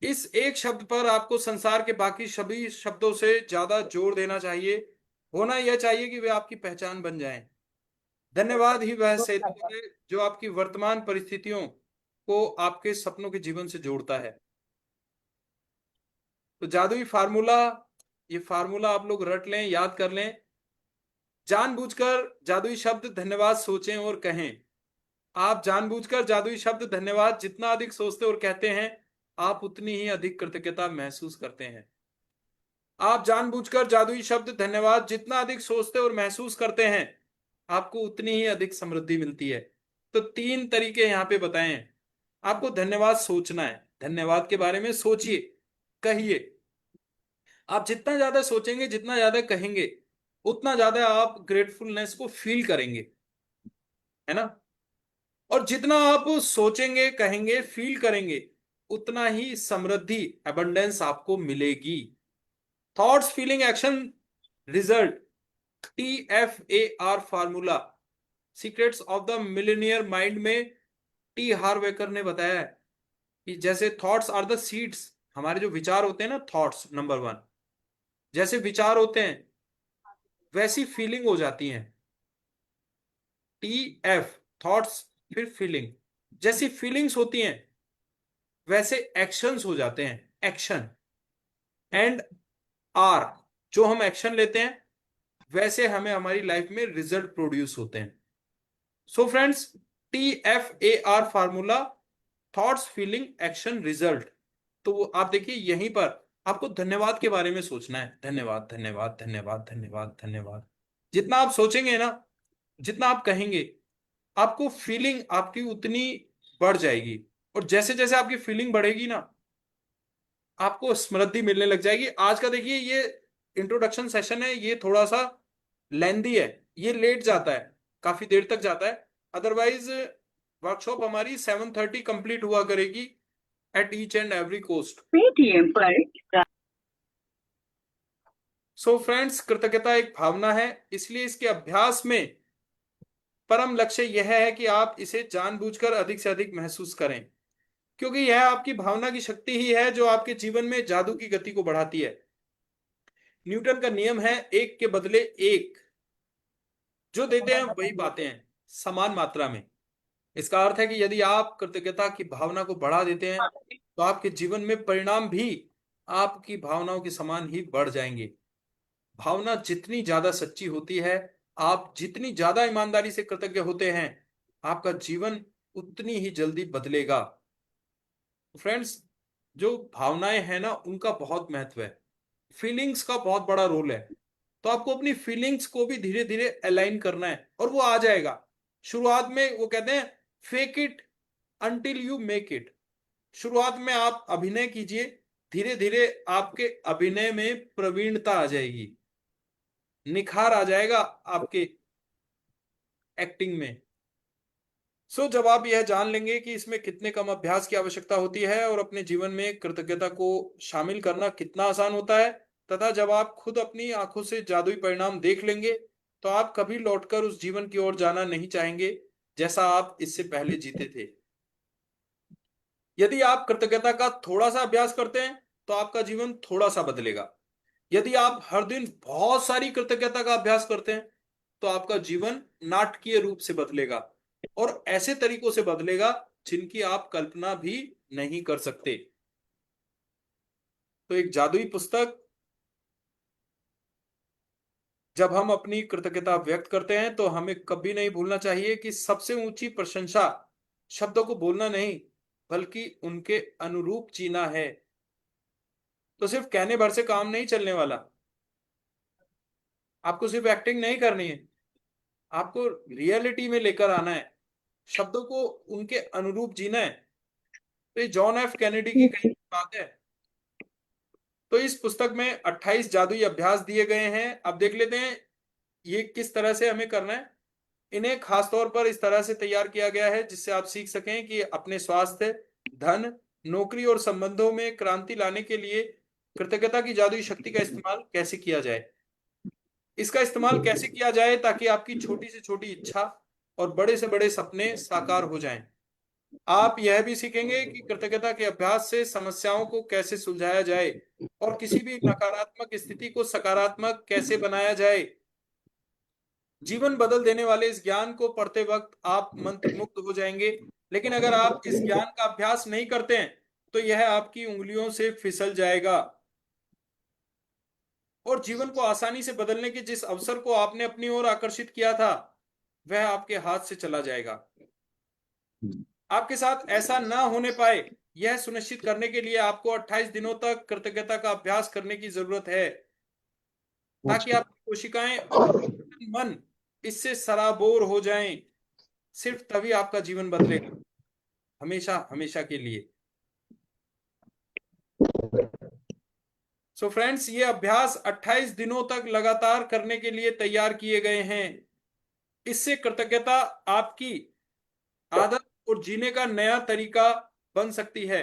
इस एक शब्द पर आपको संसार के बाकी सभी शब्दों से ज्यादा जोर देना चाहिए। होना यह चाहिए कि वे आपकी पहचान बन जाएं। धन्यवाद ही वह सेतु है जो आपकी वर्तमान परिस्थितियों को आपके सपनों के जीवन से जोड़ता है। तो जादुई फार्मूला, ये फार्मूला आप लोग रट लें, याद कर लें। जानबूझकर जादुई शब्द धन्यवाद सोचें और कहें। आप जानबूझकर जादुई शब्द धन्यवाद जितना अधिक सोचते और कहते हैं, आप उतनी ही अधिक कृतज्ञता महसूस करते हैं। आप जानबूझकर जादुई शब्द धन्यवाद जितना अधिक सोचते और महसूस करते हैं, आपको उतनी ही अधिक समृद्धि मिलती है। तो 3 तरीके यहाँ पे बताए हैं। आपको धन्यवाद सोचना है, धन्यवाद के बारे में सोचिए, कहिए। आप जितना ज्यादा सोचेंगे, जितना ज्यादा कहेंगे, उतना ज्यादा आप ग्रेटफुलनेस को फील करेंगे, है ना। और जितना आप सोचेंगे, कहेंगे, फील करेंगे, उतना ही समृद्धि, अबंडेंस आपको मिलेगी। Thoughts, feeling, action, result, TFAR formula, secrets of the Millionaire mind में टी हार्वेकर ने बताया है कि जैसे थॉट्स आर द सीड्स, हमारे जो विचार होते हैं ना, थॉट्स नंबर 1, जैसे विचार होते हैं वैसी फीलिंग हो जाती हैं। TF, थॉट्स, फिर फीलिंग, जैसी फीलिंग्स होती हैं वैसे एक्शंस हो जाते हैं, एक्शन। एंड आर, जो हम एक्शन लेते हैं वैसे हमें हमारी लाइफ में रिजल्ट प्रोड्यूस होते हैं। So friends, TFAR formula, thoughts, feeling, action, result. तो आप देखिए यहीं पर आपको धन्यवाद के बारे में सोचना है। धन्यवाद, धन्यवाद, धन्यवाद, धन्यवाद, धन्यवाद। जितना आप सोचेंगे ना, जितना आप कहेंगे, आपको फीलिंग आपकी उतनी बढ़ जाएगी। और जैसे जैसे आपकी फीलिंग बढ़ेगी ना, आपको समृद्धि मिलने लग जाएगी। आज का देखिए ये इंट्रोडक्शन सेशन है, ये थोड़ा सा लेंदी है, ये लेट जाता है, काफी देर तक जाता है। अदरवाइज वर्कशॉप हमारी 7:30 कंप्लीट हुआ करेगी at each and every cost. Paytm पर सो फ्रेंड्स, कृतज्ञता एक भावना है, इसलिए इसके अभ्यास में परम लक्ष्य यह है कि आप इसे जानबूझकर अधिक से अधिक महसूस करें, क्योंकि यह आपकी भावना की शक्ति ही है जो आपके जीवन में जादू की गति को बढ़ाती है। न्यूटन का नियम है, एक के बदले एक, जो देते हैं वही पाते हैं, समान मात्रा में। इसका अर्थ है कि यदि आप कृतज्ञता की भावना को बढ़ा देते हैं तो आपके जीवन में परिणाम भी आपकी भावनाओं के समान ही बढ़ जाएंगे। भावना जितनी ज्यादा सच्ची होती है, आप जितनी ज्यादा ईमानदारी से कृतज्ञ होते हैं, आपका जीवन उतनी ही जल्दी बदलेगा। फ्रेंड्स, जो भावनाएं हैं ना, उनका बहुत महत्व है, फीलिंग्स का बहुत बड़ा रोल है। तो आपको अपनी फीलिंग्स को भी धीरे धीरे अलाइन करना है और वो आ जाएगा। शुरुआत में वो कहते हैं fake it until you make it. शुरुआत में आप अभिनय कीजिए, धीरे धीरे आपके अभिनय में प्रवीणता आ जाएगी, निखार आ जाएगा आपके एक्टिंग में। सो जब आप यह जान लेंगे कि इसमें कितने कम अभ्यास की आवश्यकता होती है और अपने जीवन में कृतज्ञता को शामिल करना कितना आसान होता है, तथा जब आप खुद अपनी आंखों से जादुई परिणाम देख लेंगे, तो आप कभी लौटकर उस जीवन की ओर जाना नहीं चाहेंगे जैसा आप इससे पहले जीते थे। यदि आप कृतज्ञता का थोड़ा सा अभ्यास करते हैं तो आपका जीवन थोड़ा सा बदलेगा। यदि आप हर दिन बहुत सारी कृतज्ञता का अभ्यास करते हैं तो आपका जीवन नाटकीय रूप से बदलेगा, और ऐसे तरीकों से बदलेगा जिनकी आप कल्पना भी नहीं कर सकते। तो एक जादुई पुस्तक, जब हम अपनी कृतज्ञता व्यक्त करते हैं तो हमें कभी नहीं भूलना चाहिए कि सबसे ऊंची प्रशंसा शब्दों को बोलना नहीं, बल्कि उनके अनुरूप जीना है। तो सिर्फ कहने भर से काम नहीं चलने वाला, आपको सिर्फ एक्टिंग नहीं करनी है, आपको रियलिटी में लेकर आना है, शब्दों को उनके अनुरूप जीना है। तो ये जॉन एफ कैनेडी की कही बात है। तो इस पुस्तक में 28 जादुई अभ्यास दिए गए हैं। अब देख लेते हैं ये किस तरह से हमें करना है। इन्हें खास तौर पर इस तरह से तैयार किया गया है जिससे आप सीख सकें कि अपने स्वास्थ्य, धन, नौकरी और संबंधों में क्रांति लाने के लिए कृतज्ञता की जादुई शक्ति का इस्तेमाल कैसे किया जाए। इसका इस्तेमाल कैसे किया जाए ताकि आपकी छोटी से छोटी इच्छा और बड़े से बड़े सपने साकार हो जाएं। आप यह भी सीखेंगे कि कृतज्ञता के अभ्यास से समस्याओं को कैसे सुलझाया जाए और किसी भी नकारात्मक स्थिति को सकारात्मक कैसे बनाया जाए। जीवन बदल देने वाले इस ज्ञान को पढ़ते वक्त आप मंत्र मुक्त हो जाएंगे, लेकिन अगर आप इस ज्ञान का अभ्यास नहीं करते हैं तो यह आपकी उंगलियों से फिसल जाएगा और जीवन को आसानी से बदलने के जिस अवसर को आपने अपनी ओर आकर्षित किया था वह आपके हाथ से चला जाएगा। आपके साथ ऐसा ना होने पाए, यह सुनिश्चित करने के लिए आपको 28 दिनों तक कृतज्ञता का अभ्यास करने की जरूरत है, ताकि आपकी कोशिकाएं और मन इससे सराबोर हो जाएं। सिर्फ तभी आपका जीवन बदलेगा, हमेशा हमेशा के लिए। सो फ्रेंड्स, ये अभ्यास 28 दिनों तक लगातार करने के लिए तैयार किए गए हैं। इससे कृतज्ञता आपकी आदत और जीने का नया तरीका बन सकती है।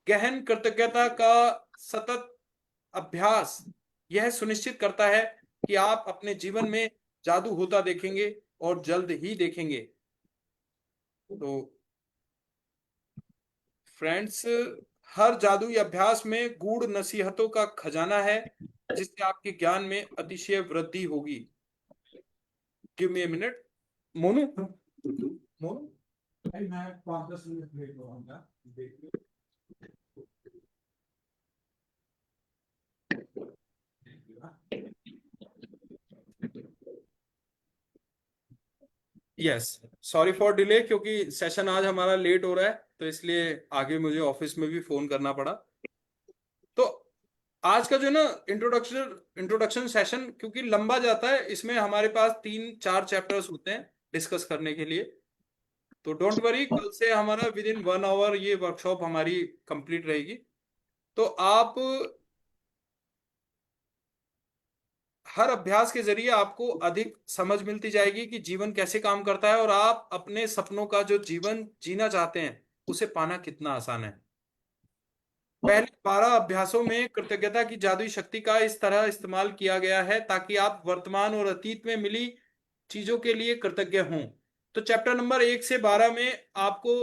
गहन कृतज्ञता का सतत अभ्यास यह सुनिश्चित करता है कि आप अपने जीवन में जादू होता देखेंगे और जल्द ही देखेंगे। तो फ्रेंड्स, हर जादुई अभ्यास में गूढ़ नसीहतों का खजाना है जिससे आपके ज्ञान में अतिशय वृद्धि होगी। Give me a minute. Monu, Monu, भाई मैं 5-10 मिनट वेट करूंगा, देखिए। यस, सॉरी फॉर डिले, क्योंकि सेशन आज हमारा लेट हो रहा है तो इसलिए आगे मुझे ऑफिस में भी फोन करना पड़ा। तो आज का जो ना इंट्रोडक्शन सेशन क्योंकि लंबा जाता है, इसमें हमारे पास 3-4 चैप्टर्स होते हैं डिस्कस करने के लिए। तो डोंट वरी, कल से हमारा विद इन 1 आवर ये वर्कशॉप हमारी कंप्लीट रहेगी। तो आप हर अभ्यास के जरिए आपको अधिक समझ मिलती जाएगी कि जीवन कैसे काम करता है और आप अपने सपनों का जो जीवन जीना चाहते हैं उसे पाना कितना आसान है। पहले 12 अभ्यासों में कृतज्ञता की जादुई शक्ति का इस तरह इस्तेमाल किया गया है ताकि आप वर्तमान और अतीत में मिली चीजों के लिए कृतज्ञ हों। तो चैप्टर नंबर 1 से 12 में आपको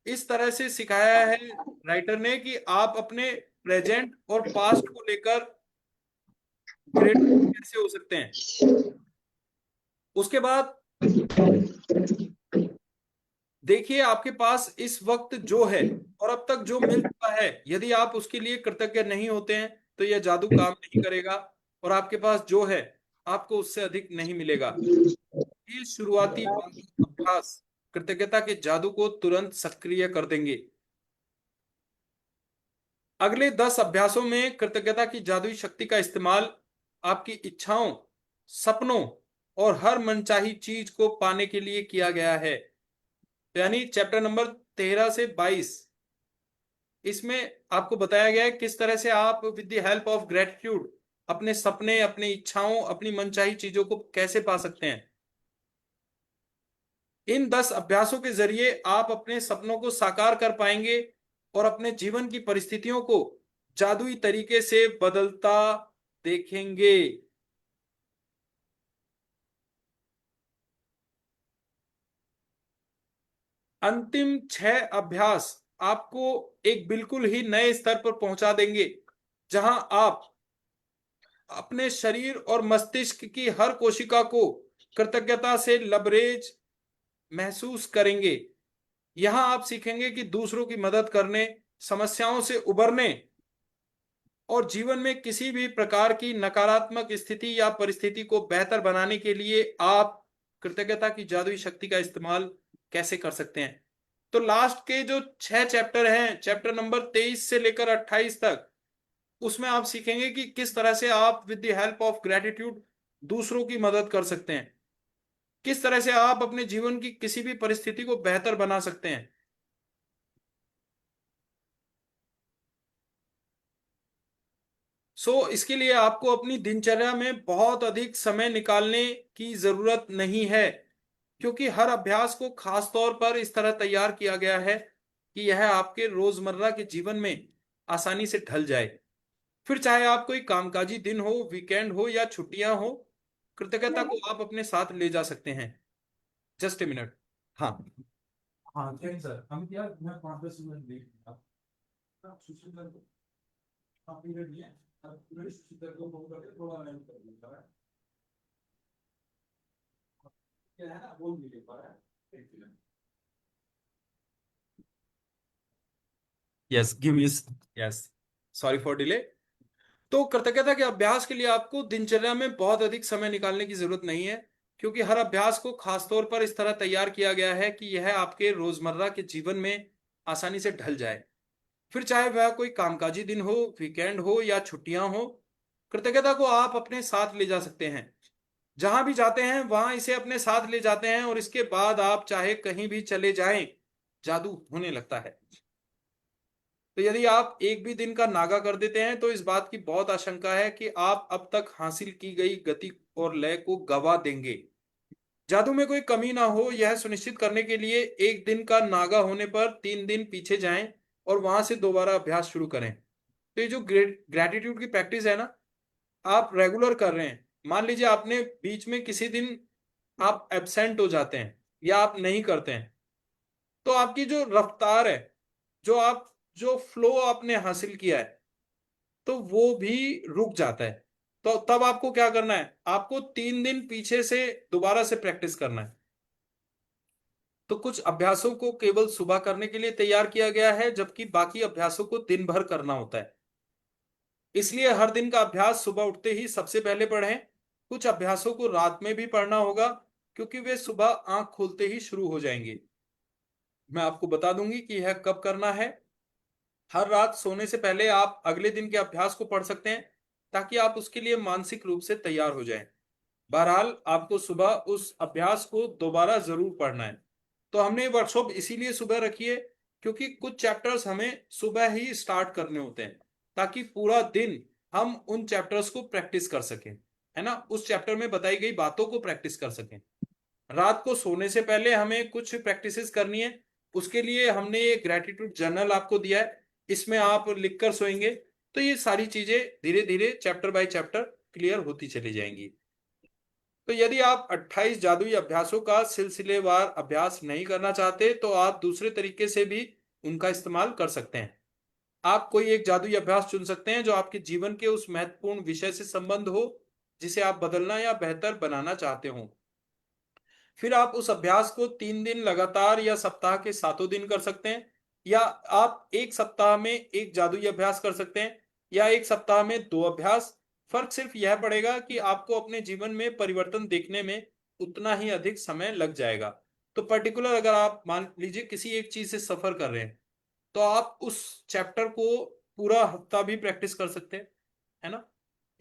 इस तरह से सिखाया है राइटर ने कि आप अपने प्रेजेंट और पास्ट को लेकर ग्रेटफुल कैसे हो सकते हैं। उसके बाद देखिए आपके पास इस वक्त जो है और अब तक जो मिल चुका है, यदि आप उसके लिए कृतज्ञ नहीं होते हैं तो यह जादू काम नहीं करेगा और आपके पास जो है आपको उससे अधिक नहीं मिलेगा। ये शुरुआती अभ्यास कृतज्ञता के जादू को तुरंत सक्रिय कर देंगे। अगले 10 अभ्यासों में कृतज्ञता की जादुई शक्ति का इस्तेमाल आपकी इच्छाओं, सपनों और हर मनचाही चीज को पाने के लिए किया गया है। यानी चैप्टर नंबर 13 से 22, इसमें आपको बताया गया है किस तरह से आप with the help of gratitude अपने सपने, अपनी इच्छाओं, अपनी मनचाही चीजों को कैसे पा सकते हैं। इन 10 अभ्यासों के जरिए आप अपने सपनों को साकार कर पाएंगे और अपने जीवन की परिस्थितियों को जादुई तरीके से बदलता देखेंगे। अंतिम 6 अभ्यास आपको एक बिल्कुल ही नए स्तर पर पहुंचा देंगे जहां आप अपने शरीर और मस्तिष्क की हर कोशिका को कृतज्ञता से लबरेज महसूस करेंगे। यहां आप सीखेंगे कि दूसरों की मदद करने, समस्याओं से उबरने और जीवन में किसी भी प्रकार की नकारात्मक स्थिति या परिस्थिति को बेहतर बनाने के लिए आप कृतज्ञता की जादुई शक्ति का इस्तेमाल कैसे कर सकते हैं। तो लास्ट के जो 6 चैप्टर हैं, चैप्टर नंबर 23 से लेकर 28 तक, उसमें आप सीखेंगे कि किस तरह से आप with the help of gratitude दूसरों की मदद कर सकते हैं, किस तरह से आप अपने जीवन की किसी भी परिस्थिति को बेहतर बना सकते हैं। इसके लिए आपको अपनी दिनचर्या में बहुत अधिक समय निकालने की जरूरत नहीं है, क्योंकि हर अभ्यास को खास तौर पर इस तरह तैयार किया गया है कि यह आपके रोजमर्रा के जीवन में आसानी से ढल जाए। फिर चाहे आप कोई कामकाजी दिन हो, वीकेंड हो या छुट्टियां हो, कृतज्ञता को आप अपने साथ ले जा सकते हैं। Just a minute. हाँ, हाँ थैंक सर। हम क्या, मैं 5-10 मिनट देख लूंगा। आप सुशील सर को आप पीरियड लिए, आप पूरे सुशील सर को फोन करके थोड़ा हेल्प कर दूंगा। क्या है ना, बोल नहीं पा रहा है। Yes, give me, yes, sorry for delay. तो कृतज्ञता के अभ्यास के लिए आपको दिनचर्या में बहुत अधिक समय निकालने की जरूरत नहीं है, क्योंकि हर अभ्यास को खासतौर पर इस तरह तैयार किया गया है कि यह आपके रोजमर्रा के जीवन में आसानी से ढल जाए। फिर चाहे वह कोई कामकाजी दिन हो, वीकेंड हो या छुट्टियां हो, कृतज्ञता को आप अपने साथ ले जा सकते हैं। जहां भी जाते हैं वहां इसे अपने साथ ले जाते हैं और इसके बाद आप चाहे कहीं भी चले जाएं, जादू होने लगता है। तो यदि आप एक भी दिन का नागा कर देते हैं तो इस बात की बहुत आशंका है कि आप अब तक हासिल की गई गति और लय को गवा देंगे। जादू में कोई कमी ना हो यह सुनिश्चित करने के लिए एक दिन का नागा होने पर 3 दिन पीछे जाएं और वहां से दोबारा अभ्यास शुरू करें। तो ये जो ग्रेटिट्यूड की प्रैक्टिस है ना, आप रेगुलर कर रहे हैं। मान लीजिए आपने बीच में किसी दिन आप एब्सेंट हो जाते हैं या आप नहीं करते हैं, तो आपकी जो रफ्तार है, जो फ्लो आपने हासिल किया है, तो वो भी रुक जाता है। तो तब आपको क्या करना है, आपको 3 दिन पीछे से दोबारा से प्रैक्टिस करना है। तो कुछ अभ्यासों को केवल सुबह करने के लिए तैयार किया गया है, जबकि बाकी अभ्यासों को दिन भर करना होता है। इसलिए हर दिन का अभ्यास सुबह उठते ही सबसे पहले पढ़ें। कुछ अभ्यासों को रात में भी पढ़ना होगा, क्योंकि वे सुबह आंख खोलते ही शुरू हो जाएंगे। मैं आपको बता दूंगी कि यह कब करना है। हर रात सोने से पहले आप अगले दिन के अभ्यास को पढ़ सकते हैं, ताकि आप उसके लिए मानसिक रूप से तैयार हो जाएं। बहरहाल आपको सुबह उस अभ्यास को दोबारा जरूर पढ़ना है। तो हमने ये वर्कशॉप इसीलिए सुबह रखी है, क्योंकि कुछ चैप्टर्स हमें सुबह ही स्टार्ट करने होते हैं, ताकि पूरा दिन हम उन चैप्टर्स को प्रैक्टिस कर सकें, है ना, उस चैप्टर में बताई गई बातों को प्रैक्टिस कर सकें। रात को सोने से पहले हमें कुछ प्रैक्टिसेस करनी है। उसके लिए हमने ये ग्रेटिट्यूड जर्नल आपको दिया है, इसमें आप लिखकर सोएंगे। तो ये सारी चीजें धीरे धीरे चैप्टर बाय चैप्टर क्लियर होती चली जाएंगी। तो यदि आप 28 जादुई अभ्यासों का सिलसिलेवार अभ्यास नहीं करना चाहते, तो आप दूसरे तरीके से भी उनका इस्तेमाल कर सकते हैं। आप कोई एक जादुई अभ्यास चुन सकते हैं जो आपके जीवन के उस महत्वपूर्ण विषय से संबंध हो जिसे आप बदलना या बेहतर बनाना चाहते हो। फिर आप उस अभ्यास को 3 दिन लगातार या सप्ताह के 7 दिन कर सकते हैं, या आप एक सप्ताह में एक जादुई अभ्यास कर सकते हैं, या एक सप्ताह में 2 अभ्यास। फर्क सिर्फ यह पड़ेगा कि आपको अपने जीवन में परिवर्तन देखने में उतना ही अधिक समय लग जाएगा। तो पर्टिकुलर अगर आप मान लीजिए किसी एक चीज से सफर कर रहे हैं, तो आप उस चैप्टर को पूरा हफ्ता भी प्रैक्टिस कर सकते हैं, है ना,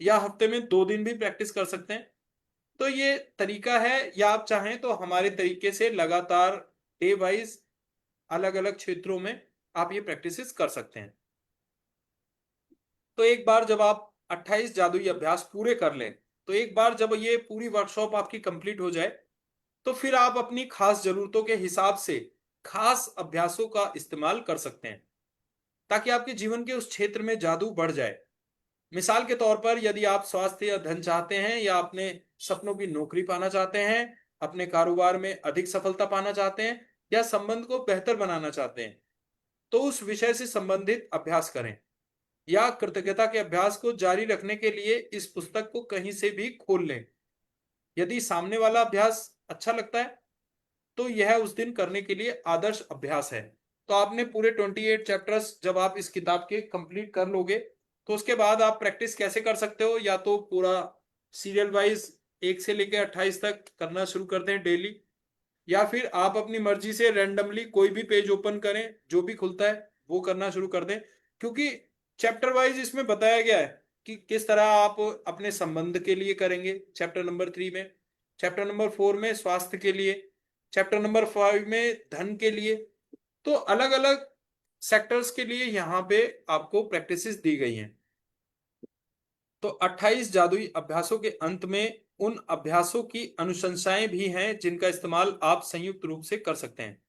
या हफ्ते में 2 दिन भी प्रैक्टिस कर सकते हैं। तो ये तरीका है, या आप चाहें तो हमारे तरीके से लगातार डे वाइज अलग अलग क्षेत्रों में आप ये प्रैक्टिसेस कर सकते हैं। तो एक बार जब आप 28 जादुई अभ्यास पूरे कर लें, तो एक बार जब ये पूरी वर्कशॉप आपकी कंप्लीट हो जाए, तो फिर आप अपनी खास जरूरतों के हिसाब से खास अभ्यासों का इस्तेमाल कर सकते हैं, ताकि आपके जीवन के उस क्षेत्र में जादू बढ़ जाए। मिसाल के तौर पर, यदि आप स्वास्थ्य या धन चाहते हैं, या अपने सपनों की नौकरी पाना चाहते हैं, अपने कारोबार में अधिक सफलता पाना चाहते हैं, या संबंध को बेहतर बनाना चाहते हैं, तो उस विषय से संबंधित अभ्यास करें। या कृतज्ञता के अभ्यास को जारी रखने के लिए इस पुस्तक को कहीं से भी खोल लें। यदि सामने वाला अभ्यास अच्छा लगता है, तो यह उस दिन करने के लिए आदर्श अभ्यास है। तो आपने पूरे 28 चैप्टर्स जब आप इस किताब के कंप्लीट कर लोगे, तो उसके बाद आप प्रैक्टिस कैसे कर सकते हो, या तो पूरा सीरियल वाइज 1 से लेकर 28 तक करना शुरू करते हैं डेली, या फिर आप अपनी मर्जी से रैंडमली कोई भी पेज ओपन करें, जो भी खुलता है वो करना शुरू कर दें। क्योंकि चैप्टर वाइज इसमें बताया गया है कि किस तरह आप अपने संबंध के लिए करेंगे चैप्टर नंबर 3 में, चैप्टर नंबर 4 में स्वास्थ्य के लिए, चैप्टर नंबर 5 में धन के लिए। तो अलग अलग सेक्टर्स के लिए यहाँ पे आपको प्रैक्टिसेस दी गई हैं। तो 28 जादुई अभ्यासों के अंत में उन अभ्यासों की अनुशंसाएं भी हैं जिनका इस्तेमाल आप संयुक्त रूप से कर सकते हैं,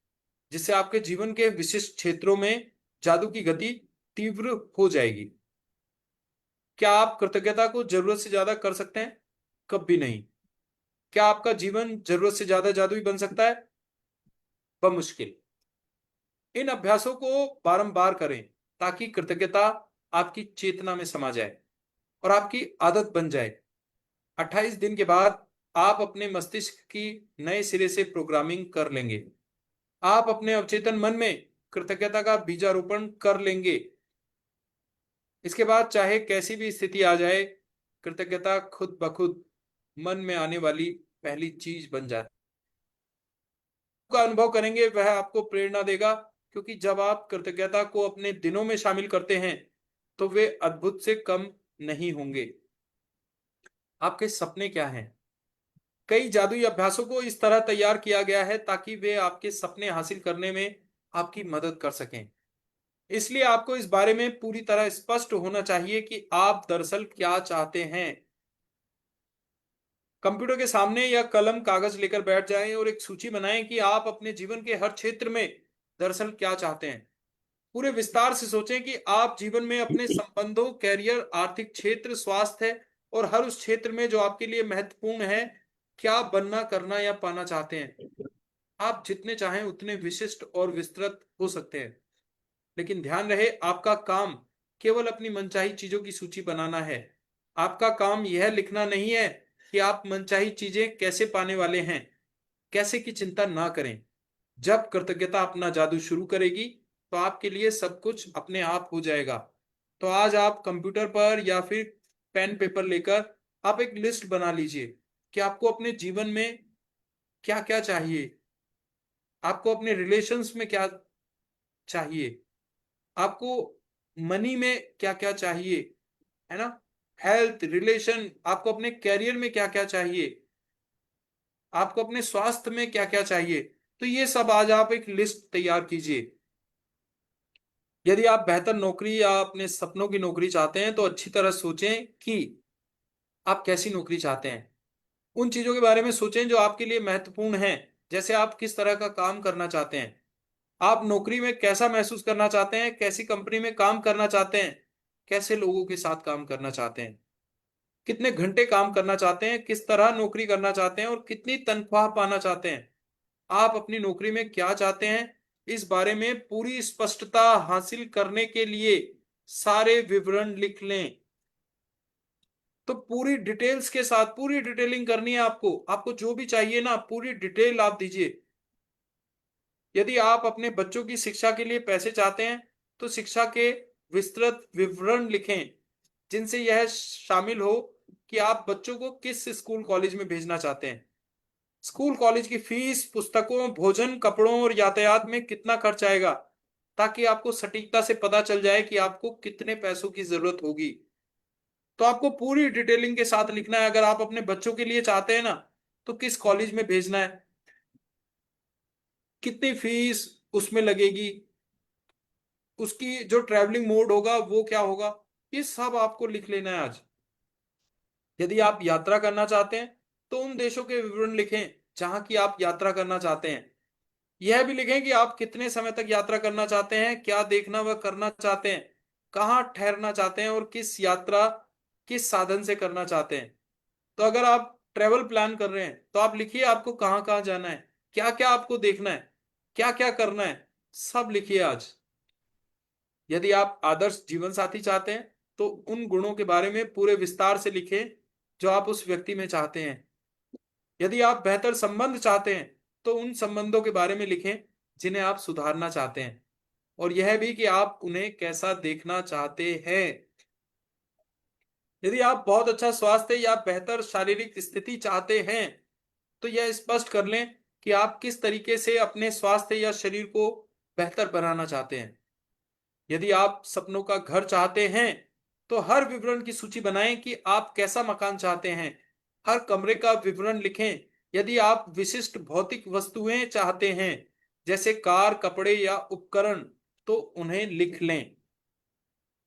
जिससे आपके जीवन के विशिष्ट क्षेत्रों में जादू की गति तीव्र हो जाएगी। क्या आप कृतज्ञता को जरूरत से ज्यादा कर सकते हैं? कभी नहीं। क्या आपका जीवन जरूरत से ज्यादा जादुई बन सकता है? बमुश्किल। इन अभ्यासों को बारंबार करें, ताकि कृतज्ञता आपकी चेतना में समा जाए और आपकी आदत बन जाए। 28 दिन के बाद आप अपने मस्तिष्क की नए सिरे से प्रोग्रामिंग कर लेंगे। आप अपने अवचेतन मन में कृतज्ञता का बीजारोपण कर लेंगे। इसके बाद चाहे कैसी भी स्थिति आ जाए, कृतज्ञता खुद ब खुद मन में आने वाली पहली चीज बन जाती का अनुभव करेंगे, वह आपको प्रेरणा देगा। क्योंकि जब आप कृतज्ञता को अपने दिनों में शामिल करते हैं, तो वे अद्भुत से कम नहीं होंगे। आपके सपने क्या हैं? कई जादुई अभ्यासों को इस तरह तैयार किया गया है ताकि वे आपके सपने हासिल करने में आपकी मदद कर सकें। इसलिए आपको इस बारे में पूरी तरह स्पष्ट होना चाहिए कि आप दरअसल क्या चाहते हैं। कंप्यूटर के सामने या कलम कागज लेकर बैठ जाएं और एक सूची बनाएं कि आप अपने जीवन के हर क्षेत्र में दरअसल क्या चाहते हैं। पूरे विस्तार से सोचें कि आप जीवन में अपने संबंधों, कैरियर, आर्थिक क्षेत्र, स्वास्थ्य और हर उस क्षेत्र में जो आपके लिए महत्वपूर्ण है, क्या बनना, करना या पाना चाहते हैं। आप जितने चाहें उतने विशिष्ट और विस्तृत हो सकते हैं, लेकिन ध्यान रहे आपका काम केवल अपनी मनचाही चीजों की सूची बनाना है। आपका काम यह लिखना नहीं है कि आप मनचाही चीजें कैसे पाने वाले हैं। कैसे की चिंता ना करें। जब कृतज्ञता अपना जादू शुरू करेगी तो आपके लिए सब कुछ अपने आप हो जाएगा। तो आज आप कंप्यूटर पर या फिर पेन पेपर लेकर आप एक लिस्ट बना लीजिए कि आपको अपने जीवन में क्या क्या चाहिए। आपको अपने रिलेशंस में क्या चाहिए, आपको मनी में क्या क्या चाहिए, है ना, हेल्थ, रिलेशन, आपको अपने कैरियर में क्या क्या चाहिए, आपको अपने स्वास्थ्य में क्या क्या चाहिए। तो ये सब आज आप एक लिस्ट तैयार कीजिए। यदि आप बेहतर नौकरी या अपने सपनों की नौकरी चाहते हैं तो अच्छी तरह सोचें कि आप कैसी नौकरी चाहते हैं। उन चीजों के बारे में सोचें जो आपके लिए महत्वपूर्ण हैं। जैसे आप किस तरह का काम करना चाहते हैं, आप नौकरी में कैसा महसूस करना चाहते हैं, कैसी कंपनी में काम करना चाहते हैं, कैसे लोगों के साथ काम करना चाहते हैं, कितने घंटे काम करना चाहते हैं, किस तरह नौकरी करना चाहते हैं और कितनी तनख्वाह पाना चाहते हैं। आप अपनी नौकरी में क्या चाहते हैं, इस बारे में पूरी स्पष्टता हासिल करने के लिए सारे विवरण लिख लें। तो पूरी डिटेल्स के साथ पूरी डिटेलिंग करनी है आपको। आपको जो भी चाहिए ना, पूरी डिटेल आप दीजिए। यदि आप अपने बच्चों की शिक्षा के लिए पैसे चाहते हैं तो शिक्षा के विस्तृत विवरण लिखें, जिनसे यह शामिल हो कि आप बच्चों को किस स्कूल कॉलेज में भेजना चाहते हैं। स्कूल कॉलेज की फीस, पुस्तकों, भोजन, कपड़ों और यातायात में कितना खर्च आएगा, ताकि आपको सटीकता से पता चल जाए कि आपको कितने पैसों की जरूरत होगी। तो आपको पूरी डिटेलिंग के साथ लिखना है। अगर आप अपने बच्चों के लिए चाहते हैं ना, तो किस कॉलेज में भेजना है, कितनी फीस उसमें लगेगी, उसकी जो ट्रैवलिंग मोड होगा वो क्या होगा, ये सब आपको लिख लेना है आज। यदि आप यात्रा करना चाहते हैं तो उन देशों के विवरण लिखें जहां की आप यात्रा करना चाहते हैं। यह भी लिखें कि आप कितने समय तक यात्रा करना चाहते हैं, क्या देखना व करना चाहते हैं, कहाँ ठहरना चाहते हैं और किस यात्रा किस साधन से करना चाहते हैं। तो अगर आप ट्रेवल प्लान कर रहे हैं तो आप लिखिए आपको कहाँ कहाँ जाना है, क्या क्या आपको देखना है, क्या क्या करना है, सब लिखिए आज। यदि आप आदर्श जीवन साथी चाहते हैं तो उन गुणों के बारे में पूरे विस्तार से लिखें जो आप उस व्यक्ति में चाहते हैं। यदि आप बेहतर संबंध चाहते हैं तो उन संबंधों के बारे में लिखें जिन्हें आप सुधारना चाहते हैं, और यह भी कि आप उन्हें कैसा देखना चाहते हैं। यदि आप बहुत अच्छा स्वास्थ्य या बेहतर शारीरिक स्थिति चाहते हैं तो यह स्पष्ट कर लें कि आप किस तरीके से अपने स्वास्थ्य या शरीर को बेहतर बनाना चाहते हैं। यदि आप सपनों का घर चाहते हैं तो हर विवरण की सूची बनाएं कि आप कैसा मकान चाहते हैं। हर कमरे का विवरण लिखें। यदि आप विशिष्ट भौतिक वस्तुएं चाहते हैं जैसे कार, कपड़े या उपकरण, तो उन्हें लिख लें।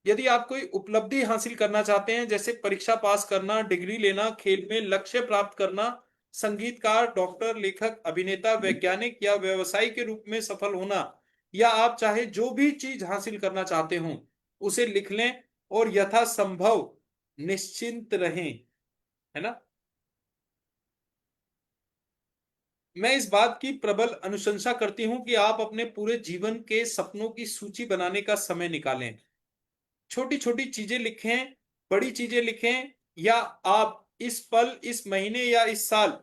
यदि आप कोई उपलब्धि हासिल करना चाहते हैं जैसे परीक्षा पास करना, डिग्री लेना, खेल में लक्ष्य प्राप्त करना, संगीतकार, डॉक्टर, लेखक, अभिनेता, वैज्ञानिक या व्यवसायी के रूप में सफल होना, या आप चाहे जो भी चीज हासिल करना चाहते हो उसे लिख लें और यथासंभव निश्चिंत रहें, है ना। मैं इस बात की प्रबल अनुशंसा करती हूं कि आप अपने पूरे जीवन के सपनों की सूची बनाने का समय निकालें। छोटी छोटी चीजें लिखें, बड़ी चीजें लिखें, या आप इस पल, इस महीने या इस साल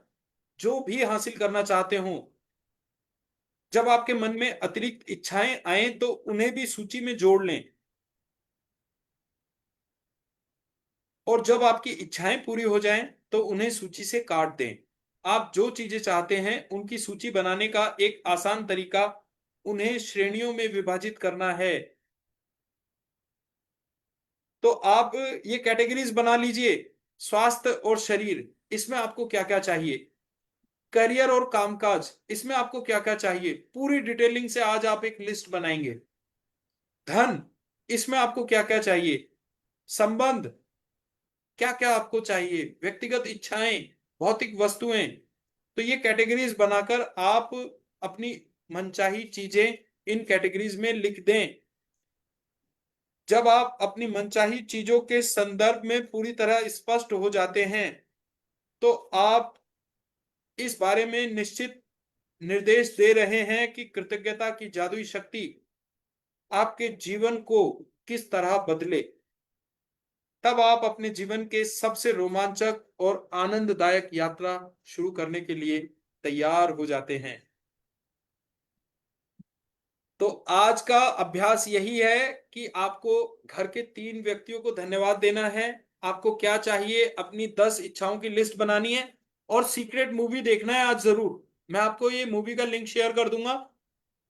जो भी हासिल करना चाहते हो, जब आपके मन में अतिरिक्त इच्छाएं आए तो उन्हें भी सूची में जोड़ लें। और जब आपकी इच्छाएं पूरी हो जाएं तो उन्हें सूची से काट दें। आप जो चीजें चाहते हैं उनकी सूची बनाने का एक आसान तरीका उन्हें श्रेणियों में विभाजित करना है। तो आप ये कैटेगरीज बना लीजिए। स्वास्थ्य और शरीर, इसमें आपको क्या क्या चाहिए। करियर और कामकाज, इसमें आपको क्या क्या चाहिए। पूरी डिटेलिंग से आज आप एक लिस्ट बनाएंगे। धन, इसमें आपको क्या क्या चाहिए। संबंध, क्या क्या आपको चाहिए। व्यक्तिगत इच्छाएं, भौतिक वस्तुएं, तो ये कैटेगरीज बनाकर आप अपनी मनचाही चीजें इन कैटेगरीज में लिख दें। जब आप अपनी मनचाही चीजों के संदर्भ में पूरी तरह स्पष्ट हो जाते हैं तो आप इस बारे में निश्चित निर्देश दे रहे हैं कि कृतज्ञता की जादुई शक्ति आपके जीवन को किस तरह बदले। तब आप अपने जीवन के सबसे रोमांचक और आनंददायक यात्रा शुरू करने के लिए तैयार हो जाते हैं। तो आज का अभ्यास यही है कि आपको घर के 3 व्यक्तियों को धन्यवाद देना है। आपको क्या चाहिए, अपनी 10 इच्छाओं की लिस्ट बनानी है और सीक्रेट मूवी देखना है आज जरूर। मैं आपको ये मूवी का लिंक शेयर कर दूंगा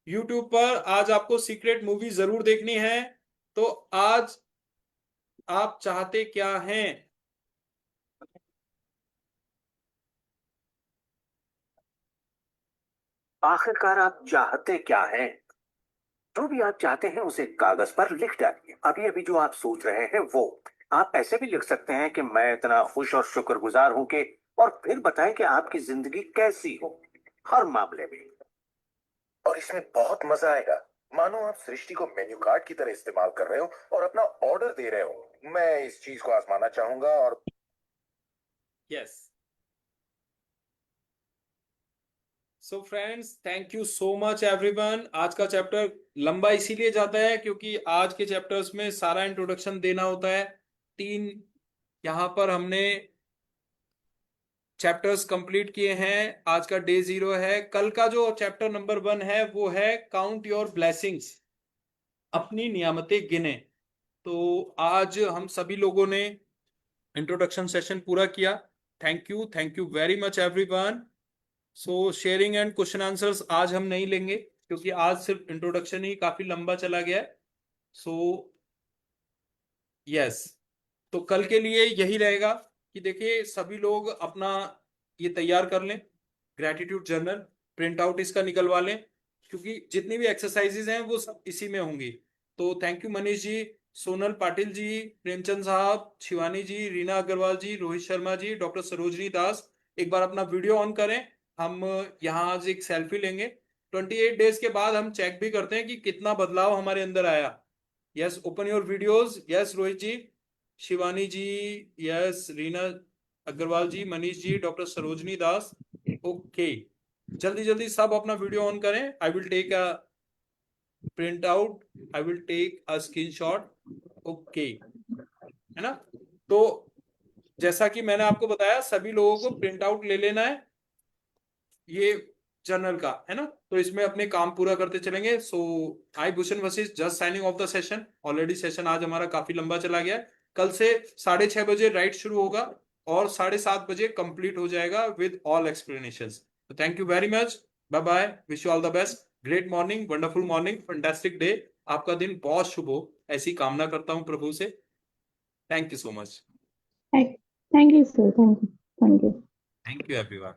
यूट्यूब पर। आज आपको सीक्रेट मूवी जरूर देखनी है। तो आज आप चाहते क्या हैं? आखिरकार आप चाहते क्या हैं? जो भी आप चाहते हैं उसे कागज पर लिख डालिए। अभी अभी जो आप सोच रहे हैं वो आप ऐसे भी लिख सकते हैं कि मैं इतना खुश और शुक्रगुजार हूं कि, और फिर बताएं कि आपकी जिंदगी कैसी हो हर मामले में। और इसमें बहुत मजा आएगा। मानो आप सृष्टि को मेन्यू कार्ड की तरह इस्तेमाल कर रहे हो और अपना ऑर्डर दे रहे हो। मैं इस चीज को आजमाना चाहूंगा और yes. So friends, thank you so much everyone. आज का चैप्टर लंबा इसीलिए जाता है क्योंकि आज के चैप्टर्स में सारा इंट्रोडक्शन देना होता है। 3 यहाँ पर हमने चैप्टर्स कंप्लीट किए हैं। आज का डे 0 है। कल का जो चैप्टर नंबर 1 है वो है काउंट योर ब्लेसिंग्स, अपनी नियामतें गिने। तो आज हम सभी लोगों ने इंट्रोडक्शन सेशन पूरा किया। Thank you very much everyone. So sharing and question answers आज हम नहीं लेंगे क्योंकि आज सिर्फ इंट्रोडक्शन ही काफी लंबा चला गया है। सो यस, तो कल के लिए यही रहेगा कि देखिए सभी लोग अपना ये तैयार कर लें, ग्रैटिट्यूड जर्नल प्रिंट आउट इसका निकलवा लें क्योंकि जितनी भी एक्सरसाइजेज हैं वो सब इसी में होंगी। तो थैंक यू मनीष जी, सोनल पाटिल जी, प्रेमचंद साहब, शिवानी जी, रीना अग्रवाल जी, रोहित शर्मा जी, डॉक्टर सरोजनी दास। एक बार अपना वीडियो ऑन करें, हम यहाँ आज एक सेल्फी लेंगे। 28 डेज के बाद हम चेक भी करते हैं कि कितना बदलाव हमारे अंदर आया। Yes, open your videos. Yes Rohit ji, Shivani ji, yes Reena Agarwal ji, Manish ji, doctor Sarojini Das. Okay, जल्दी जल्दी सब अपना वीडियो ऑन करें। I will take a print out, I will take a screenshot. Okay, है ना? तो जैसा कि मैंने आपको बताया सभी लोगों को प्रिंट आउट ले लेना है ये जर्नल का, है ना? तो इसमें अपने काम पूरा करते चलेंगे। So I Bhushan Vashishth just signing off the session. Already session आज हमारा काफी लंबा चला गया है। कल से 6:30 बजे राइट शुरू होगा और 7:30 बजे कंप्लीट हो जाएगा विद ऑल एक्सप्लेनेशंस। तो thank you very much, bye bye, wish you all the best. Great morning, wonderful morning, fantastic day. आपका दिन बहुत शुभ हो ऐसी कामना करता हूं प्रभु से। Thank you so much. Thank you, sir. Thank you. Thank you everyone.